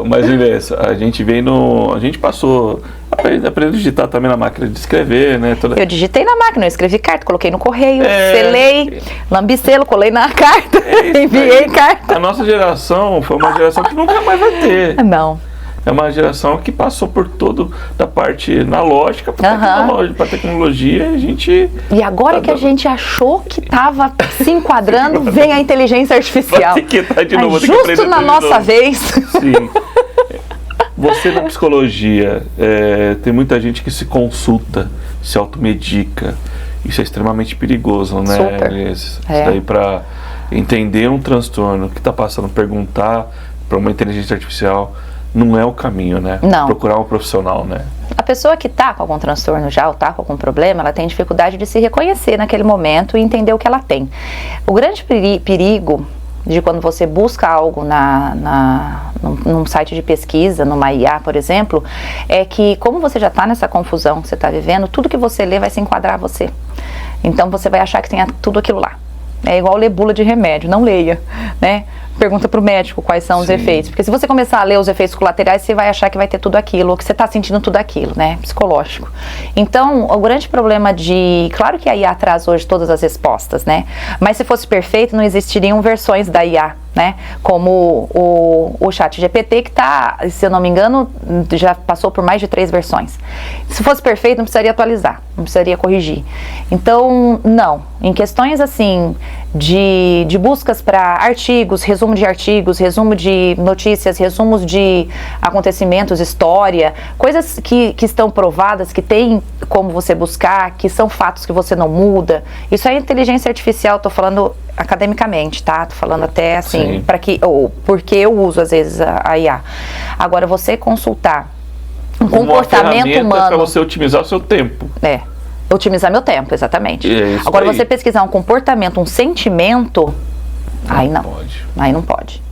Mas, Inês, a gente passou... Aprendeu a digitar também na máquina de escrever, né? Eu digitei na máquina, eu escrevi carta, coloquei no correio, selei, lambi selo, colei na carta, enviei carta. A nossa geração foi uma geração que nunca mais vai ter. Não. É uma geração que passou por todo da parte analógica para tecnologia, e a gente... E agora que a gente achou que estava se enquadrando, vem a inteligência artificial. Vai ter que estar de novo, justo na nossa vez. Sim. Você na psicologia, tem muita gente que se consulta, se automedica. Isso é extremamente perigoso, né? Super. Isso daí, para entender um transtorno que está passando, perguntar para uma inteligência artificial não é o caminho, né? Não. Procurar um profissional, né? A pessoa que está com algum transtorno já, ou está com algum problema, ela tem dificuldade de se reconhecer naquele momento e entender o que ela tem. O grande perigo de quando você busca algo num site de pesquisa, numa IA, por exemplo, é que como você já está nessa confusão que você está vivendo, tudo que você lê vai se enquadrar a você. Então você vai achar que tem tudo aquilo lá. É igual ler bula de remédio, não leia, né? Pergunta para o médico quais são os efeitos, porque se você começar a ler os efeitos colaterais, você vai achar que vai ter tudo aquilo, ou que você está sentindo tudo aquilo, né? Psicológico. Então, o grande problema claro que a IA traz hoje todas as respostas, né? Mas se fosse perfeito, não existiriam versões da IA, né? Como o ChatGPT, que está, se eu não me engano, já passou por mais de 3 versões. Se fosse perfeito, não precisaria atualizar, não precisaria corrigir. Então, não. Em questões assim de buscas para artigos, resumo de artigos, resumo de notícias, resumos de acontecimentos, história, coisas que estão provadas, que tem como você buscar, que são fatos que você não muda. Isso é inteligência artificial, estou falando academicamente, tá? Estou falando até assim, porque eu uso às vezes a IA. Agora, você consultar um comportamento humano para você otimizar o seu tempo. Otimizar meu tempo, exatamente. Agora, você pesquisar um comportamento, um sentimento, aí não. Aí não pode.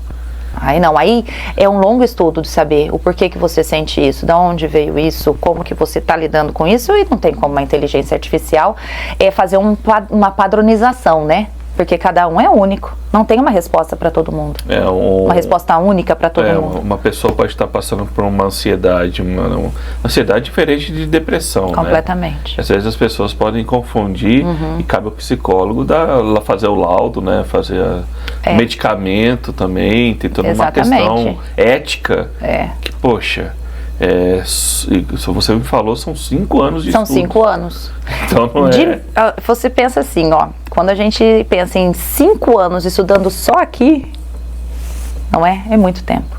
Aí não. Aí é um longo estudo de saber o porquê que você sente isso, de onde veio isso, como que você está lidando com isso, e não tem como uma inteligência artificial fazer uma padronização, né? Porque cada um é único. Não tem uma resposta para todo mundo. Uma resposta única para todo mundo. Uma pessoa pode estar passando por uma ansiedade, uma ansiedade diferente de depressão, completamente. Né? Às vezes as pessoas podem confundir e cabe ao psicólogo fazer o laudo, né? Fazer medicamento também, tem toda uma questão ética que, poxa... você me falou, são 5 anos de estudo. São 5 anos. Então não você pensa assim, quando a gente pensa em 5 anos estudando só aqui, não é? É muito tempo.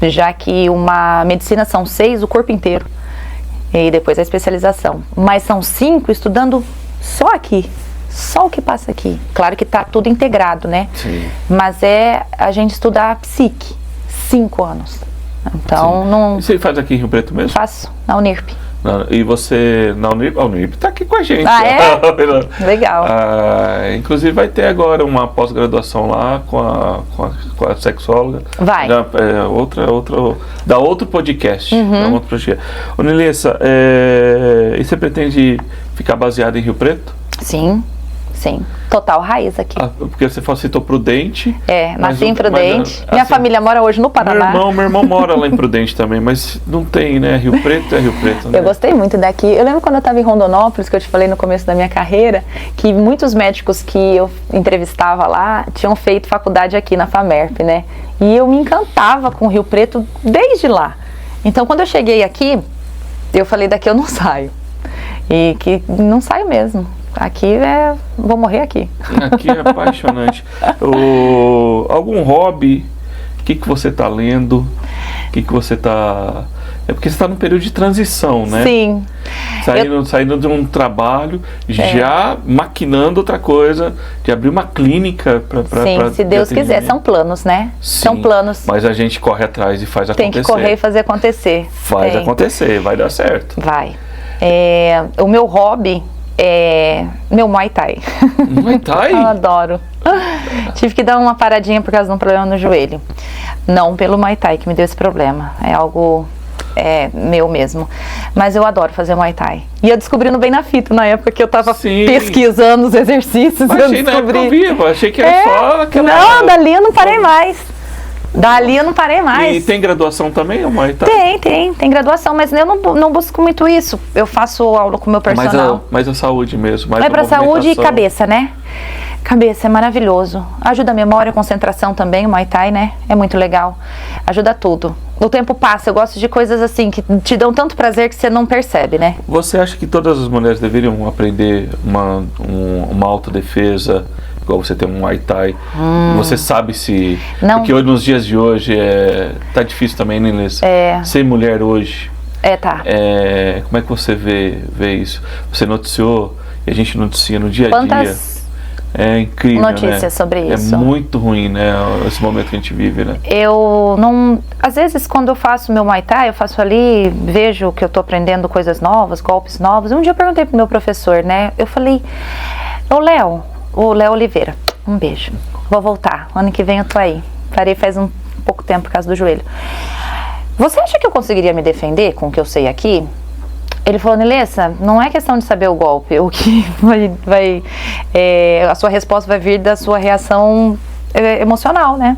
Já que uma medicina são 6, o corpo inteiro. E depois a especialização. Mas são 5 estudando só aqui. Só o que passa aqui. Claro que está tudo integrado, né? Sim. Mas a gente estudar a psique. 5 anos. Então, não... E você faz aqui em Rio Preto mesmo? Faço, na Unirp. E você, na Unip, a Unip está aqui com a gente. Ah, é? Legal. Inclusive vai ter agora uma pós-graduação lá com a sexóloga. Vai. Da outro podcast. Ô, Nilessa, e você pretende ficar baseada em Rio Preto? Sim. Total raiz aqui. Porque você citou Prudente. Nasci em Prudente. Minha família mora hoje no Paraná. Meu irmão mora lá em Prudente também, mas não tem, né? Rio Preto é Rio Preto, né? Eu gostei muito daqui. Eu lembro quando eu estava em Rondonópolis, que eu te falei no começo da minha carreira, que muitos médicos que eu entrevistava lá tinham feito faculdade aqui na FAMERP, né? E eu me encantava com Rio Preto desde lá. Então, quando eu cheguei aqui, eu falei, daqui eu não saio. E que não saio mesmo. Aqui vou morrer aqui. Aqui é apaixonante. Algum hobby? O que você está lendo? O que você está... É porque você está num período de transição, né? Sim. Saindo de um trabalho, já maquinando outra coisa, de abrir uma clínica para... Sim, se Deus quiser. São planos, né? Sim, são planos. Mas a gente corre atrás e faz acontecer. Tem que correr e fazer acontecer. Faz acontecer, vai dar certo. Vai. O meu hobby é meu Muay Thai. Muay Thai? Eu adoro. Tive que dar uma paradinha por causa de um problema no joelho. Não pelo Muay Thai que me deu esse problema. É algo meu mesmo. Mas eu adoro fazer Muay Thai. E eu descobri no Bem na Fita, na época que eu tava pesquisando os exercícios. Achei na época ao vivo, achei que era só aquela... Não, dali eu não parei mais. E tem graduação também, o Muay Thai? Tem graduação, mas eu não busco muito isso. Eu faço aula com o meu personal. Mas a saúde mesmo. É para saúde e cabeça, né? Cabeça é maravilhoso. Ajuda a memória, a concentração também, o Muay Thai, né? É muito legal. Ajuda tudo. O tempo passa, eu gosto de coisas assim que te dão tanto prazer que você não percebe, né? Você acha que todas as mulheres deveriam aprender uma autodefesa, igual você tem um Muay Thai? Você sabe se... Não. Porque hoje, nos dias de hoje tá difícil também, né, Nilessa? Ser mulher hoje. Tá. Como é que você vê isso? Você noticiou, e a gente noticia no dia a dia. É incrível, notícias sobre isso. É muito ruim, né? Esse momento que a gente vive, né? Eu não... Às vezes, quando eu faço meu Muay Thai, eu faço ali, vejo que eu tô aprendendo coisas novas, golpes novos. Um dia eu perguntei pro meu professor, né? Eu falei, o Léo Oliveira, um beijo. Vou voltar. Ano que vem eu tô aí. Parei faz um pouco tempo por causa do joelho. Você acha que eu conseguiria me defender com o que eu sei aqui? Ele falou, Nilessa, não é questão de saber o golpe, o que a sua resposta vai vir da sua reação emocional, né?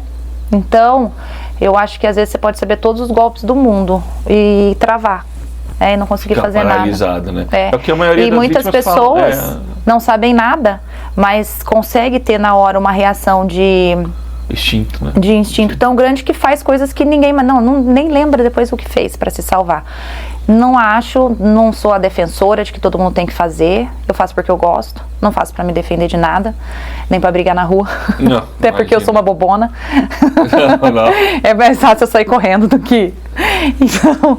Então, eu acho que às vezes você pode saber todos os golpes do mundo e travar, e não conseguir fazer paralisado, nada. Né? É porque a maioria das muitas pessoas não sabem nada, mas consegue ter na hora uma reação de instinto, né? De instinto tão grande que faz coisas que ninguém nem lembra depois o que fez para se salvar. Não sou a defensora de que todo mundo tem que fazer. Eu faço porque eu gosto, não faço para me defender de nada, nem para brigar na rua. Não, até porque eu sou uma bobona. Não. É mais fácil eu sair correndo do que... Então,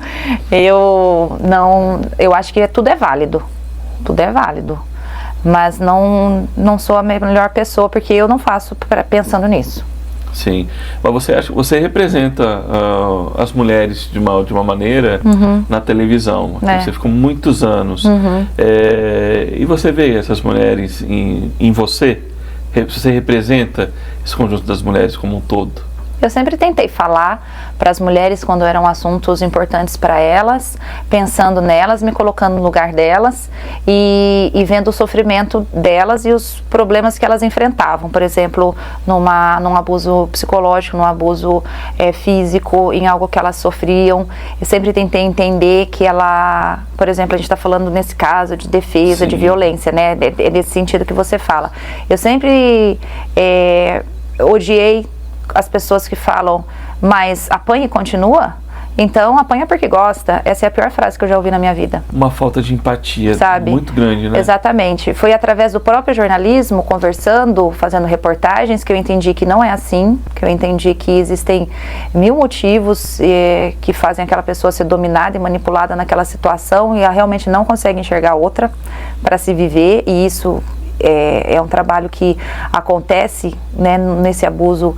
eu acho que tudo é válido. Tudo é válido. Mas não sou a melhor pessoa porque eu não faço pensando nisso. Sim, mas você representa as mulheres de uma maneira na televisão. Você ficou muitos anos. E você vê essas mulheres em você? Você representa esse conjunto das mulheres como um todo? Eu sempre tentei falar para as mulheres quando eram assuntos importantes para elas, pensando nelas, me colocando no lugar delas e vendo o sofrimento delas e os problemas que elas enfrentavam. Por exemplo, num abuso psicológico, num abuso físico, em algo que elas sofriam. Eu sempre tentei entender que por exemplo, a gente está falando nesse caso de defesa, de violência, né? É nesse sentido que você fala. Eu sempre odiei as pessoas que falam, mas apanha e continua? Então, apanha porque gosta. Essa é a pior frase que eu já ouvi na minha vida. Uma falta de empatia, sabe? Muito grande, né? Exatamente. Foi através do próprio jornalismo, conversando, fazendo reportagens, que eu entendi que não é assim, que eu entendi que existem 1000 motivos que fazem aquela pessoa ser dominada e manipulada naquela situação e ela realmente não consegue enxergar outra para se viver, e isso é um trabalho que acontece, né, nesse abuso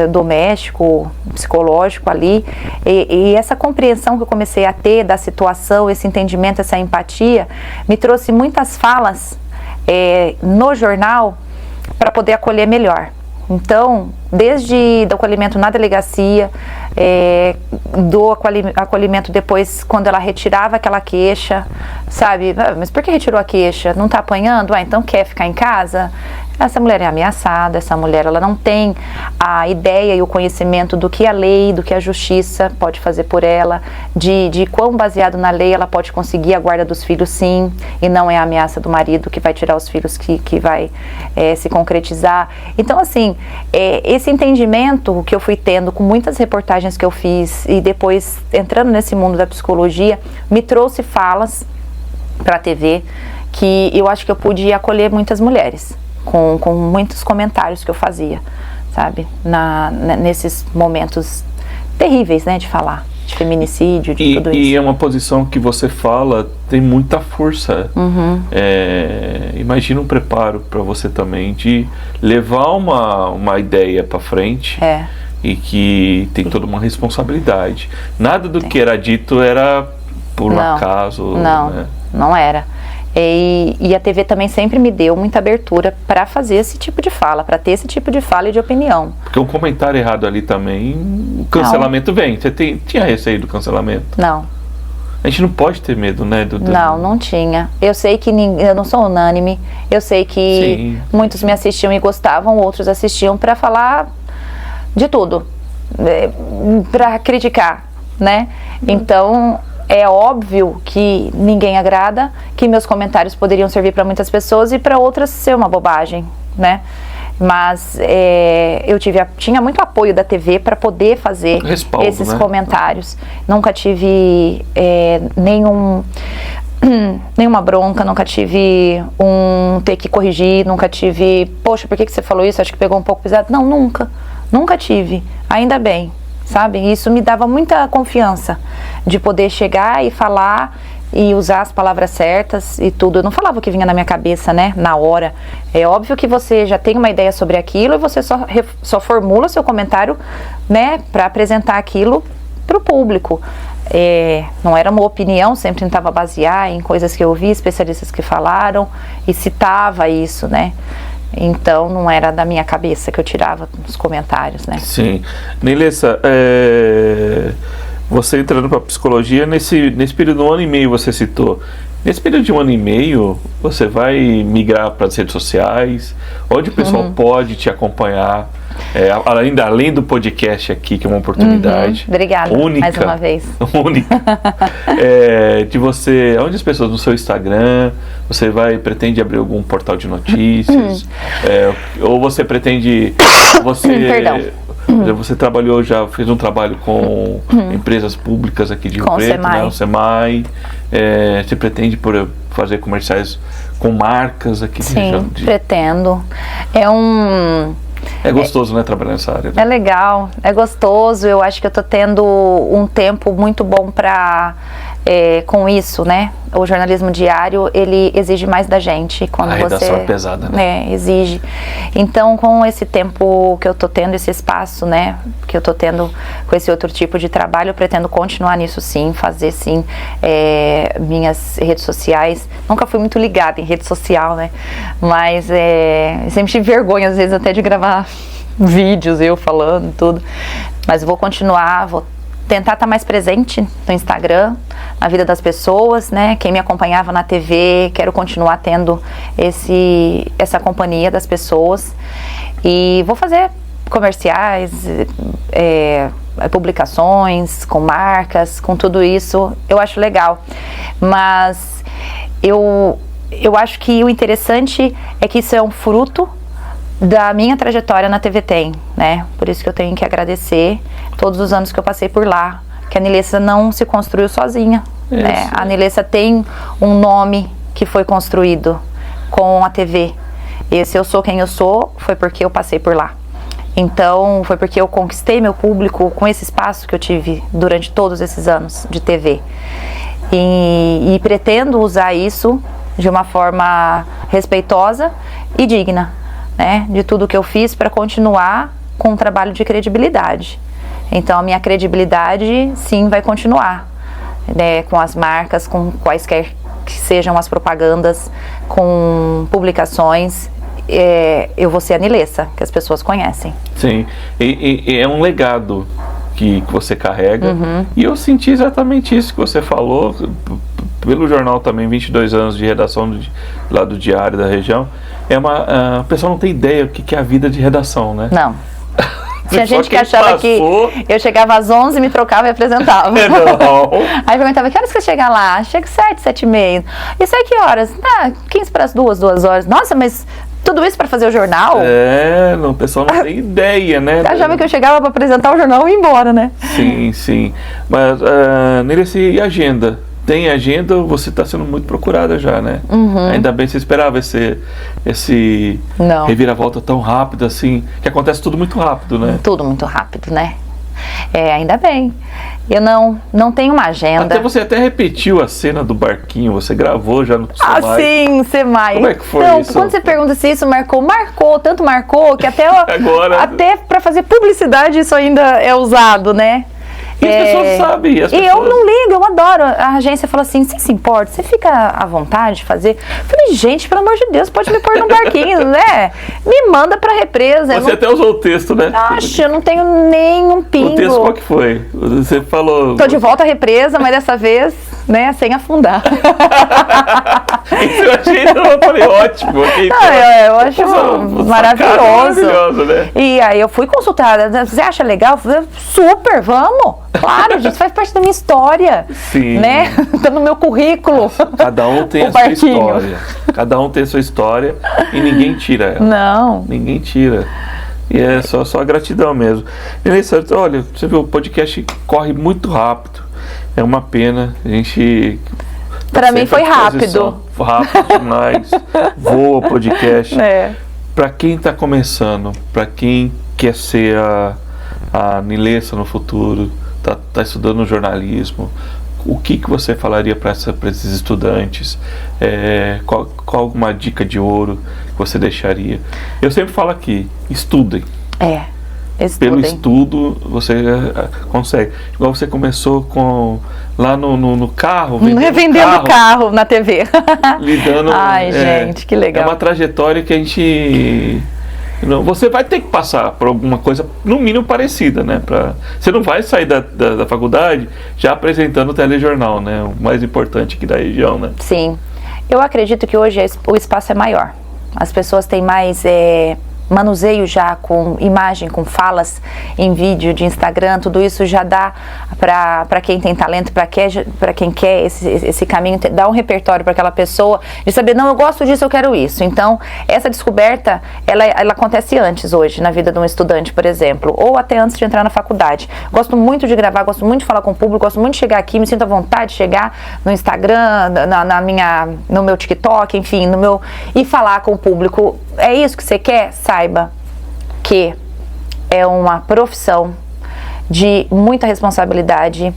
doméstico, psicológico ali, e essa compreensão que eu comecei a ter da situação, esse entendimento, essa empatia, me trouxe muitas falas no jornal para poder acolher melhor. Então, desde o acolhimento na delegacia, do acolhimento depois, quando ela retirava aquela queixa, sabe? Mas por que retirou a queixa? Não está apanhando? Então quer ficar em casa? Essa mulher é ameaçada, essa mulher ela não tem a ideia e o conhecimento do que a lei, do que a justiça pode fazer por ela, de quão baseado na lei ela pode conseguir a guarda dos filhos, sim, e não é a ameaça do marido que vai tirar os filhos que vai se concretizar. Então, assim, esse entendimento que eu fui tendo com muitas reportagens que eu fiz e depois entrando nesse mundo da psicologia, me trouxe falas para a TV que eu acho que eu pude acolher muitas mulheres. Com muitos comentários que eu fazia, sabe? Nesses momentos terríveis, né, de falar, de feminicídio, de tudo isso. E é uma posição que você fala, tem muita força. Imagina um preparo para você também de levar uma ideia para frente e que tem toda uma responsabilidade. Nada do que era dito era por acaso. Não, né? Não era. E a TV também sempre me deu muita abertura para fazer esse tipo de fala, para ter esse tipo de fala e de opinião. Porque um comentário errado ali também, o cancelamento vem. Você tinha receio do cancelamento? Não. A gente não pode ter medo, né? Não tinha. Eu sei que eu não sou unânime, eu sei que muitos me assistiam e gostavam, outros assistiam para falar de tudo, para criticar, né? Então... é óbvio que ninguém agrada, que meus comentários poderiam servir para muitas pessoas e para outras ser uma bobagem, né? Mas eu tinha muito apoio da TV para poder fazer respaldo, esses né? comentários. Nunca tive nenhuma bronca, nunca tive ter que corrigir, nunca tive, poxa, por que você falou isso? Acho que pegou um pouco pesado. Não, nunca tive, ainda bem. Sabe? Isso me dava muita confiança de poder chegar e falar e usar as palavras certas e tudo. Eu não falava o que vinha na minha cabeça, né? Na hora. É óbvio que você já tem uma ideia sobre aquilo e você só formula seu comentário, né? Para apresentar aquilo para o público. Não era uma opinião, sempre tentava basear em coisas que eu ouvi, especialistas que falaram e citava isso, né? Então, não era da minha cabeça que eu tirava os comentários, né? Sim. Neilessa, você entrando para psicologia, nesse período de 1 ano e meio você citou. Nesse período de 1 ano e meio, você vai migrar para as redes sociais? Onde o pessoal pode te acompanhar? Além do podcast aqui, que é uma oportunidade Obrigada, única, mais uma vez. Única. De você, onde as pessoas, no seu Instagram, você pretende abrir algum portal de notícias? Ou você pretende, Perdão. Você fez um trabalho com empresas públicas aqui de Rio Com Preto, SEMAI. né? O SEMAI. Você pretende fazer comerciais com marcas aqui? Sim, pretendo. É gostoso, né, trabalhar nessa área? Né? É legal, é gostoso. Eu acho que eu tô tendo um tempo muito bom com isso, né? O jornalismo diário, ele exige mais da gente. Quando a redação é pesada, né? Exige. Então, com esse tempo que eu tô tendo, esse espaço, né? Que eu tô tendo com esse outro tipo de trabalho, eu pretendo continuar nisso sim, fazer sim minhas redes sociais. Nunca fui muito ligada em rede social, né? Mas sempre tive vergonha, às vezes, até de gravar vídeos, eu falando tudo. Mas vou continuar, vou tentar estar mais presente no Instagram, na vida das pessoas, né? Quem me acompanhava na TV, quero continuar tendo essa companhia das pessoas. E vou fazer comerciais, publicações com marcas, com tudo isso. Eu acho legal. Mas eu acho que o interessante é que isso é um fruto da minha trajetória na TV Tem, né? Por isso que eu tenho que agradecer todos os anos que eu passei por lá, que a Neilessa não se construiu sozinha, né? A Neilessa tem um nome que foi construído com a TV. Esse eu sou quem eu sou, foi porque eu passei por lá. Então, foi porque eu conquistei meu público com esse espaço que eu tive durante todos esses anos de TV. E pretendo usar isso de uma forma respeitosa e digna, né, de tudo que eu fiz para continuar com um trabalho de credibilidade. Então a minha credibilidade sim vai continuar, né, com as marcas, com quaisquer que sejam as propagandas, com publicações. Eu vou ser a Nilessa, que as pessoas conhecem. Sim, e é um legado que você carrega, e eu senti exatamente isso que você falou, pelo jornal também, 22 anos de redação lá do Diário da Região. A pessoa não tem ideia o que é a vida de redação, né? Não. Tinha gente que achava que eu chegava às 11, me trocava e apresentava. Não. Aí perguntava, que horas que você chega lá? Chega 7, 7h30. E sai que horas? 15 para as 2 horas. Nossa, mas tudo isso para fazer o jornal? O pessoal não tem ideia, né? Achava que eu chegava para apresentar o jornal e ir embora, né? Sim, sim. Mas, Nilessa, e agenda? Tem agenda, você está sendo muito procurada já, né? Ainda bem, você esperava esse reviravolta tão rápido assim, que acontece tudo muito rápido, né? Tudo muito rápido, né? Ainda bem. Eu não tenho uma agenda. Você até repetiu a cena do barquinho, você gravou já no Semai. Sim, Semai. Como é que foi isso? Quando você pergunta se isso marcou, tanto marcou, que até para fazer publicidade isso ainda é usado, né? E as pessoas sabem. E eu não ligo, eu adoro. A agência falou assim, você se importa? Você fica à vontade de fazer? Eu falei, gente, pelo amor de Deus, pode me pôr num barquinho, né? Me manda pra represa. Você até usou o texto, né? Eu não tenho nenhum pingo. O texto qual que foi? Você falou... Tô de volta à represa, mas dessa vez, né, sem afundar. Isso eu achei, eu falei, ótimo. Eu acho maravilhoso. Né? E aí eu fui consultada. Você acha legal? Super, vamos! Claro, gente, faz parte da minha história. Sim. Né? Tá no meu currículo. Cada um tem a sua história. Cada um tem a sua história e ninguém tira ela. Não. Ninguém tira. E é só a gratidão mesmo. Nilessa, olha, você viu, o podcast corre muito rápido. É uma pena. A gente... Pra mim foi rápido. Rápido demais. Voa o podcast. Pra quem tá começando, pra quem quer ser a Nilessa no futuro, tá estudando jornalismo, o que você falaria para esses estudantes? Qual alguma dica de ouro que você deixaria? Eu sempre falo aqui, estudem. Estudem. Pelo estudo você consegue. Igual você começou lá no carro, vendendo carro na TV. Lidando. Ai, gente, que legal. É uma trajetória que a gente... Você vai ter que passar por alguma coisa, no mínimo, parecida, né? Você não vai sair da faculdade já apresentando o telejornal, né? O mais importante aqui da região, né? Sim. Eu acredito que hoje o espaço é maior. As pessoas têm mais manuseio já com imagem, com falas em vídeo de Instagram, tudo isso já dá para quem tem talento, para quem quer esse caminho, dá um repertório para aquela pessoa de saber, não, eu gosto disso, eu quero isso. Então, essa descoberta, ela acontece antes hoje, na vida de um estudante, por exemplo, ou até antes de entrar na faculdade. Gosto muito de gravar, gosto muito de falar com o público, gosto muito de chegar aqui, me sinto à vontade de chegar no Instagram, no meu TikTok, enfim, e falar com o público. É isso que você quer? Saiba que é uma profissão de muita responsabilidade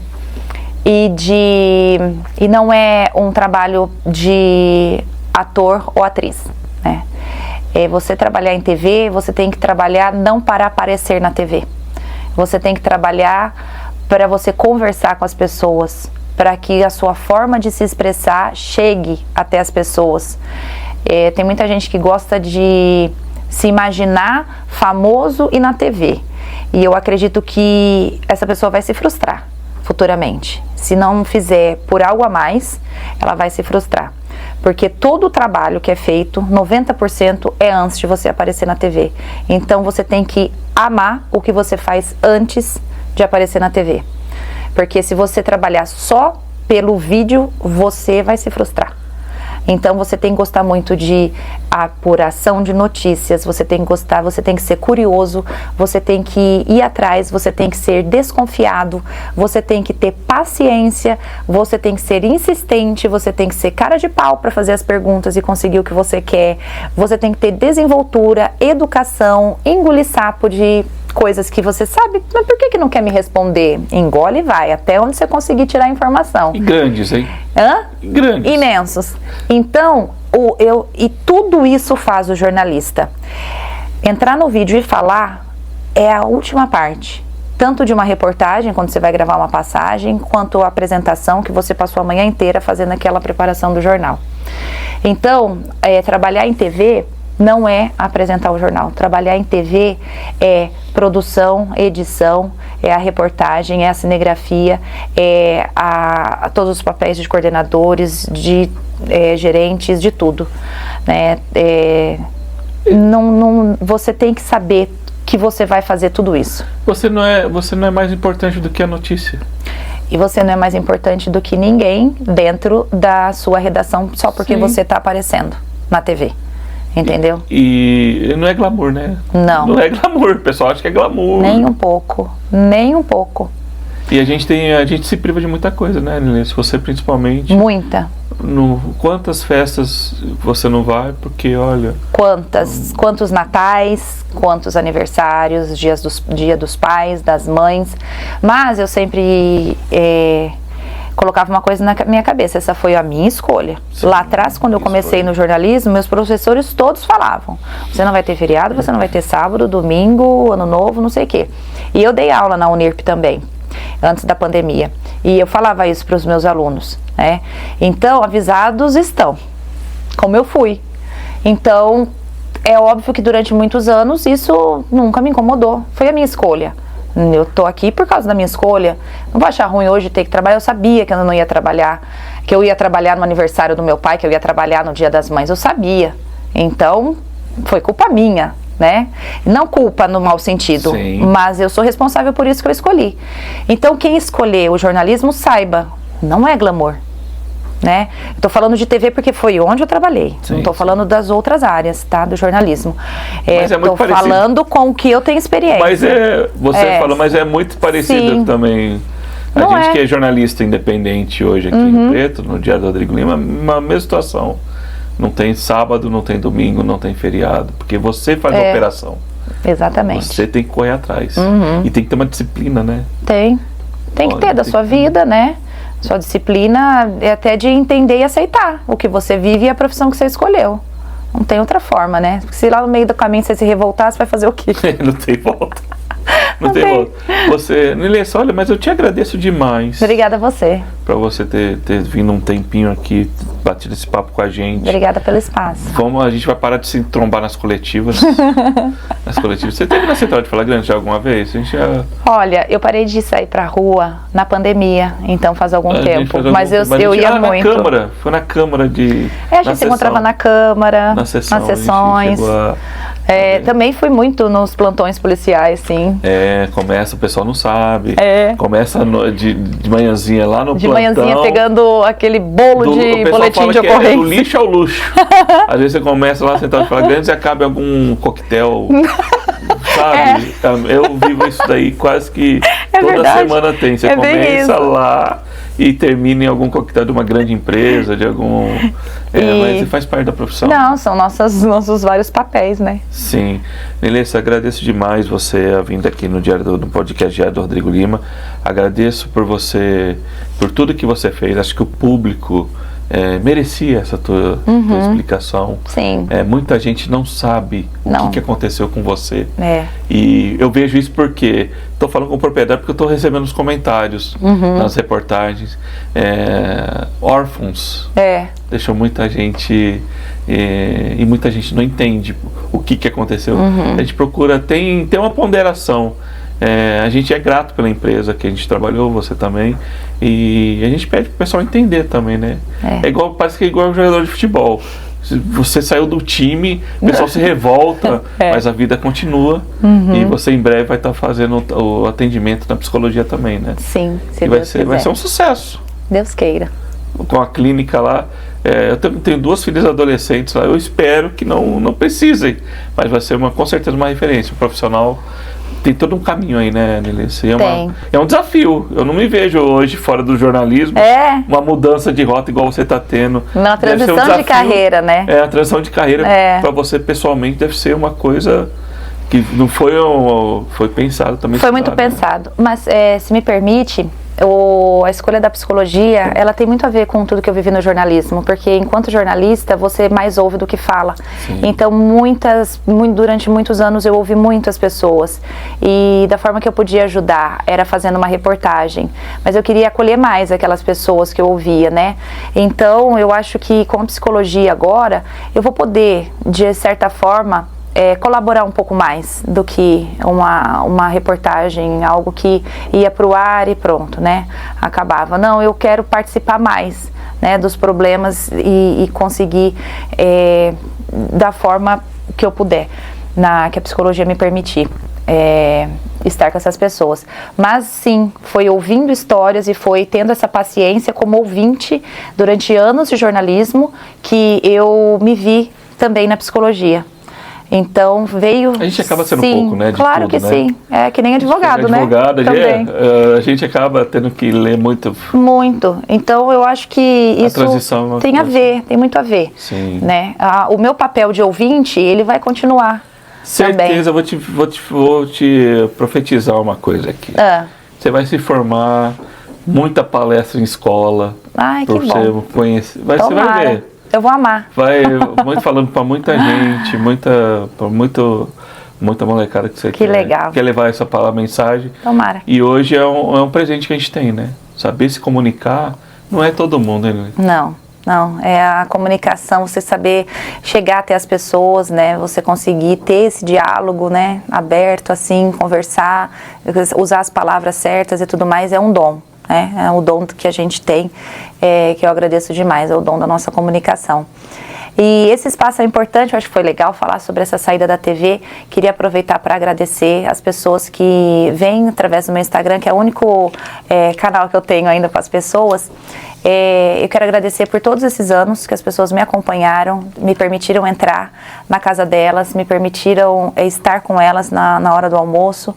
e não é um trabalho de ator ou atriz, né? Você trabalhar em TV, você tem que trabalhar não para aparecer na TV. Você tem que trabalhar para você conversar com as pessoas, para que a sua forma de se expressar chegue até as pessoas. Tem muita gente que gosta de se imaginar famoso e na TV. E eu acredito que essa pessoa vai se frustrar futuramente. Se não fizer por algo a mais, ela vai se frustrar. Porque todo o trabalho que é feito, 90% é antes de você aparecer na TV. Então você tem que amar o que você faz antes de aparecer na TV. Porque se você trabalhar só pelo vídeo, você vai se frustrar. Então você tem que gostar muito de apuração de notícias, você tem que gostar, você tem que ser curioso, você tem que ir atrás, você tem que ser desconfiado, você tem que ter paciência, você tem que ser insistente, você tem que ser cara de pau para fazer as perguntas e conseguir o que você quer, você tem que ter desenvoltura, educação, engolir sapo de coisas que você sabe, mas por que não quer me responder? Engole e vai, até onde você conseguir tirar a informação. E grandes, hein? Hã? Grandes. Imensos. Então, e tudo isso faz o jornalista. Entrar no vídeo e falar é a última parte. Tanto de uma reportagem, quando você vai gravar uma passagem, quanto a apresentação que você passou a manhã inteira fazendo aquela preparação do jornal. Então, trabalhar em TV não é apresentar o jornal. Trabalhar em TV é produção, edição, é a reportagem, é a cinegrafia, é todos os papéis de coordenadores, de gerentes, de tudo, né? Você tem que saber que você vai fazer tudo isso. Você não é mais importante do que a notícia. E você não é mais importante do que ninguém dentro da sua redação só porque Sim. você está aparecendo na TV. Entendeu? E não é glamour, né? Não. Não é glamour, o pessoal acha que é glamour. Nem um pouco, nem um pouco. E a gente se priva de muita coisa, né, Nilê? Se você principalmente... Muita. Quantas festas você não vai, porque olha... Quantos natais, quantos aniversários, dia dos pais, das mães. Mas eu sempre colocava uma coisa na minha cabeça, essa foi a minha escolha. Sim, lá atrás, quando eu comecei no jornalismo, meus professores todos falavam, você não vai ter feriado, você não vai ter sábado, domingo, ano novo, não sei o quê. E eu dei aula na Unirp também, antes da pandemia. E eu falava isso para os meus alunos, né? Então, avisados estão, como eu fui. Então, é óbvio que durante muitos anos isso nunca me incomodou, foi a minha escolha. Eu tô aqui por causa da minha escolha. Não vou achar ruim hoje ter que trabalhar. Eu sabia que eu não ia trabalhar, que eu ia trabalhar no aniversário do meu pai, que eu ia trabalhar no Dia das Mães. Eu sabia. Então, foi culpa minha, né? Não culpa no mau sentido, Sim. mas eu sou responsável por isso que eu escolhi. Então, quem escolher o jornalismo, saiba, não é glamour. Né? Eu tô falando de TV porque foi onde eu trabalhei. Sim, não tô falando das outras áreas, tá? Do jornalismo. Mas é muito tô parecido. falando com o que eu tenho experiência. Mas você falou, mas é muito parecido Sim. também. A Não gente é. que é jornalista independente hoje aqui em Preto, no Diário do Rodrigo Lima, uma mesma situação. Não tem sábado, não tem domingo, não tem feriado, porque você faz a operação. Exatamente. Você tem que correr atrás. E tem que ter uma disciplina, né? Tem que ter da sua vida, né? Sua disciplina é até de entender e aceitar o que você vive e a profissão que você escolheu. Não tem outra forma, né? Porque se lá no meio do caminho você se revoltar, você vai fazer o quê? Não tem volta. Não tem volta. Nilê, olha, mas eu te agradeço demais. Obrigada a você. Pra você ter vindo um tempinho aqui, batido esse papo com a gente. Obrigada pelo espaço. A gente vai parar de se trombar nas coletivas. Você teve na Central de Flagrante já alguma vez? A gente já... Olha, eu parei de sair pra rua na pandemia, então faz algum tempo. Mas eu ia muito. Foi na Câmara de... A gente se encontrava na Câmara, nas sessões. Também fui muito nos plantões policiais, sim. Começa, o pessoal não sabe. Começa de manhãzinha lá no plantão. De manhãzinha pegando aquele bolo de boletim de ocorrência. É do lixo ao luxo. Às vezes você começa lá sentado de Flagrantes e acaba em algum coquetel, sabe? Eu vivo isso daí quase que toda verdade. Semana tem. Você começa lá e termina em algum coquetel de uma grande empresa, de algum... mas faz parte da profissão. Não, são nossos vários papéis, né? Sim. Nilessa, agradeço demais você a vinda aqui no podcast Diário do Rodrigo Lima. Agradeço por tudo que você fez. Acho que o público merecia essa tua explicação. Sim. Muita gente não sabe o que aconteceu com você. E eu vejo isso porque estou falando com propriedade, porque eu estou recebendo os comentários nas reportagens. Órfãos deixou muita gente e muita gente não entende o que aconteceu. A gente procura, tem uma ponderação. A gente é grato pela empresa que a gente trabalhou, você também, e a gente pede pro pessoal entender também, né? Parece que é igual um jogador de futebol. Você saiu do time, o pessoal se revolta, mas a vida continua e você em breve vai estar fazendo o atendimento na psicologia também, né? Sim, se vai ser um sucesso. Deus queira. Com a clínica lá, eu tenho 2 filhas adolescentes lá, eu espero que não precisem, mas vai ser com certeza uma referência, um profissional. Tem todo um caminho aí, né, Nilessa? É um desafio. Eu não me vejo hoje fora do jornalismo. Uma mudança de rota igual você está tendo. Uma transição de carreira, né? A transição de carreira para você pessoalmente deve ser uma coisa Que não foi foi pensado também. Foi muito pensado. Mas, se me permite, a escolha da psicologia, ela tem muito a ver com tudo que eu vivi no jornalismo, porque enquanto jornalista, você mais ouve do que fala. Sim. Então, durante muitos anos eu ouvi muitas pessoas, e da forma que eu podia ajudar era fazendo uma reportagem, mas eu queria acolher mais aquelas pessoas que eu ouvia, né? Então, eu acho que com a psicologia agora, eu vou poder, de certa forma, colaborar um pouco mais do que uma reportagem, algo que ia para o ar e pronto, né? Acabava. Não, eu quero participar mais, né, dos problemas e conseguir da forma que eu puder, que a psicologia me permitir. Estar com essas pessoas. Mas sim, foi ouvindo histórias e foi tendo essa paciência como ouvinte durante anos de jornalismo que eu me vi também na psicologia. Então veio. A gente acaba sendo sim, um pouco, né? De claro tudo, que né? sim. É que nem advogado, né? Advogado, também. A gente acaba tendo que ler muito. Muito. Então eu acho que isso tem a ver, tem muito a ver. Sim. Né? O meu papel de ouvinte, ele vai continuar. Certeza, vou te profetizar uma coisa aqui. Você vai se formar, muita palestra em escola. Ai, que bom. Você conhecer. Você vai ver. Eu vou amar. Vai falando para muita gente, muita molecada que você quer levar essa mensagem. Tomara. E hoje é um presente que a gente tem, né? Saber se comunicar não é todo mundo, né? Não, é a comunicação, você saber chegar até as pessoas, né, você conseguir ter esse diálogo, né, aberto, assim, conversar, usar as palavras certas e tudo mais, é um dom, né, é o dom que a gente tem, que eu agradeço demais, é o dom da nossa comunicação. E esse espaço é importante, eu acho que foi legal falar sobre essa saída da TV. Queria aproveitar para agradecer as pessoas que vêm através do meu Instagram, que é o único canal que eu tenho ainda com as pessoas. Eu quero agradecer por todos esses anos que as pessoas me acompanharam, me permitiram entrar na casa delas, me permitiram estar com elas na hora do almoço.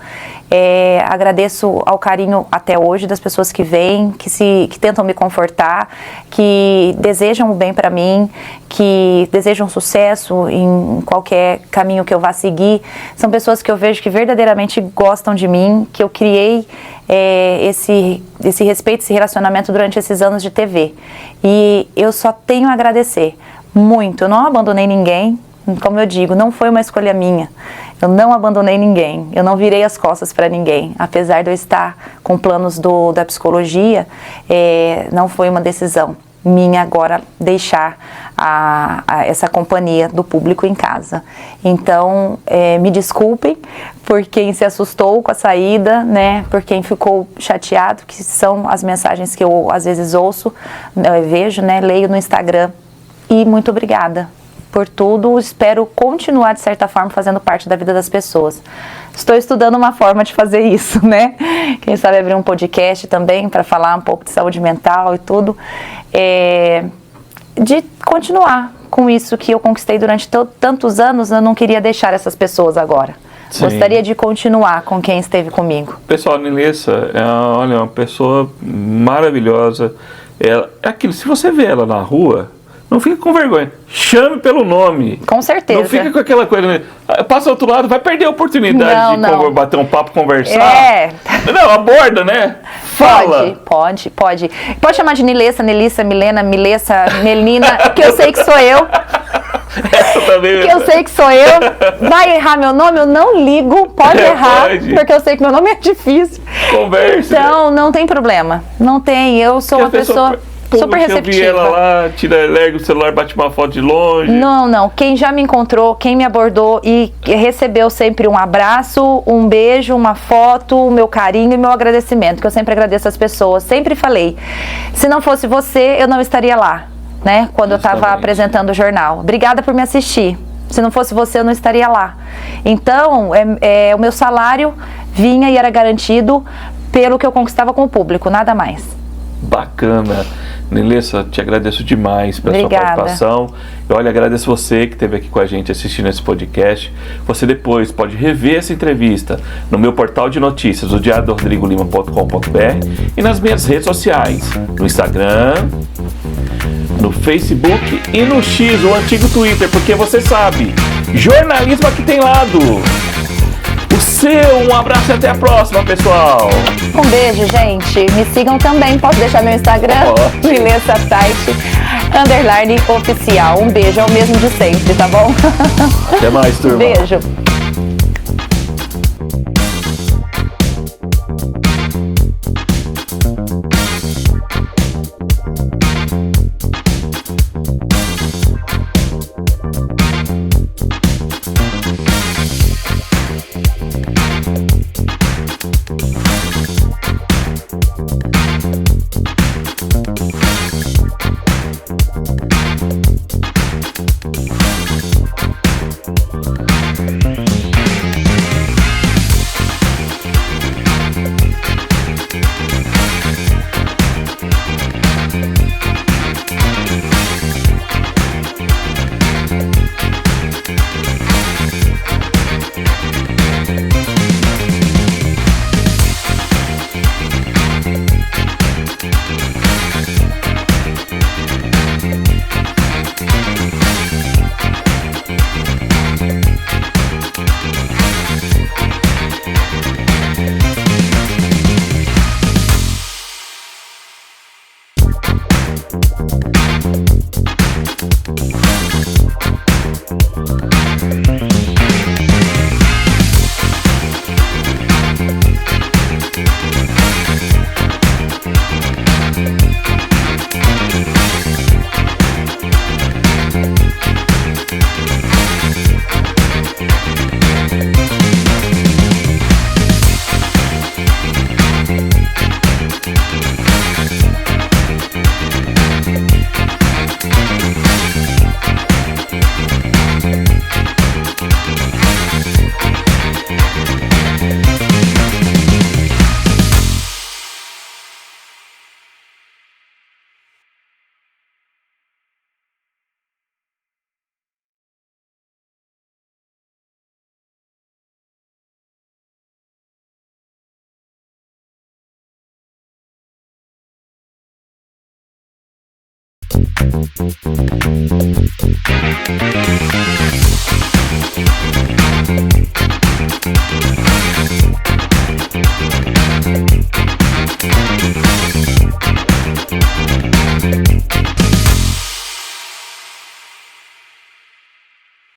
Agradeço ao carinho até hoje das pessoas que vêm, que tentam me confortar, que desejam o bem para mim, que desejam sucesso em qualquer caminho que eu vá seguir. São pessoas que eu vejo que verdadeiramente gostam de mim, que eu criei esse respeito, esse relacionamento durante esses anos de TV. E eu só tenho a agradecer muito. Eu não abandonei ninguém, como eu digo, não foi uma escolha minha. Eu não abandonei ninguém, eu não virei as costas para ninguém. Apesar de eu estar com planos da psicologia, não foi uma decisão minha agora deixar essa companhia do público em casa. Então, me desculpem por quem se assustou com a saída, né? Por quem ficou chateado, que são as mensagens que eu às vezes ouço, vejo, né? Leio no Instagram. E muito obrigada por tudo, espero continuar de certa forma fazendo parte da vida das pessoas. Estou estudando uma forma de fazer isso, né? Quem sabe abrir um podcast também para falar um pouco de saúde mental e tudo. De continuar com isso que eu conquistei durante tantos anos, eu não queria deixar essas pessoas agora. Sim. Gostaria de continuar com quem esteve comigo. Pessoal, a Nilessa é uma pessoa maravilhosa. É aquilo, se você vê ela na rua, não fica com vergonha. Chame pelo nome. Com certeza. Não fica com aquela coisa, né? Passa ao outro lado, vai perder a oportunidade de bater um papo, conversar. Não, aborda, né? Fala. Pode. Pode chamar de Nilessa, Nelissa, Milena, Milessa, Melina, que eu sei que sou eu. Essa também. Que eu sei que sou eu. Vai errar meu nome, eu não ligo. Pode errar, porque eu sei que meu nome é difícil. Conversa. Então, não tem problema. Não tem. Eu sou uma pessoa super receptiva. Eu vi ela lá, larga o celular, bate uma foto de longe. Não. Quem já me encontrou, quem me abordou e recebeu sempre um abraço, um beijo, uma foto, o meu carinho e meu agradecimento, que eu sempre agradeço às pessoas. Sempre falei, se não fosse você, eu não estaria lá, né? Quando eu estava apresentando o jornal. Obrigada por me assistir. Se não fosse você, eu não estaria lá. Então, o meu salário vinha e era garantido pelo que eu conquistava com o público, nada mais. Bacana. Nilessa, te agradeço demais pela sua participação. E olha, agradeço você que esteve aqui com a gente assistindo esse podcast. Você depois pode rever essa entrevista no meu portal de notícias, o diariorodrigolima.com.br, e nas minhas redes sociais, no Instagram, no Facebook e no X, o antigo Twitter, porque você sabe, jornalismo aqui tem lado. o seu. Um abraço e até a próxima, pessoal. Um beijo, gente. Me sigam também. Posso deixar meu Instagram? Milessa Tite _oficial. Um beijo, é o mesmo de sempre, tá bom? Até mais, turma. Beijo.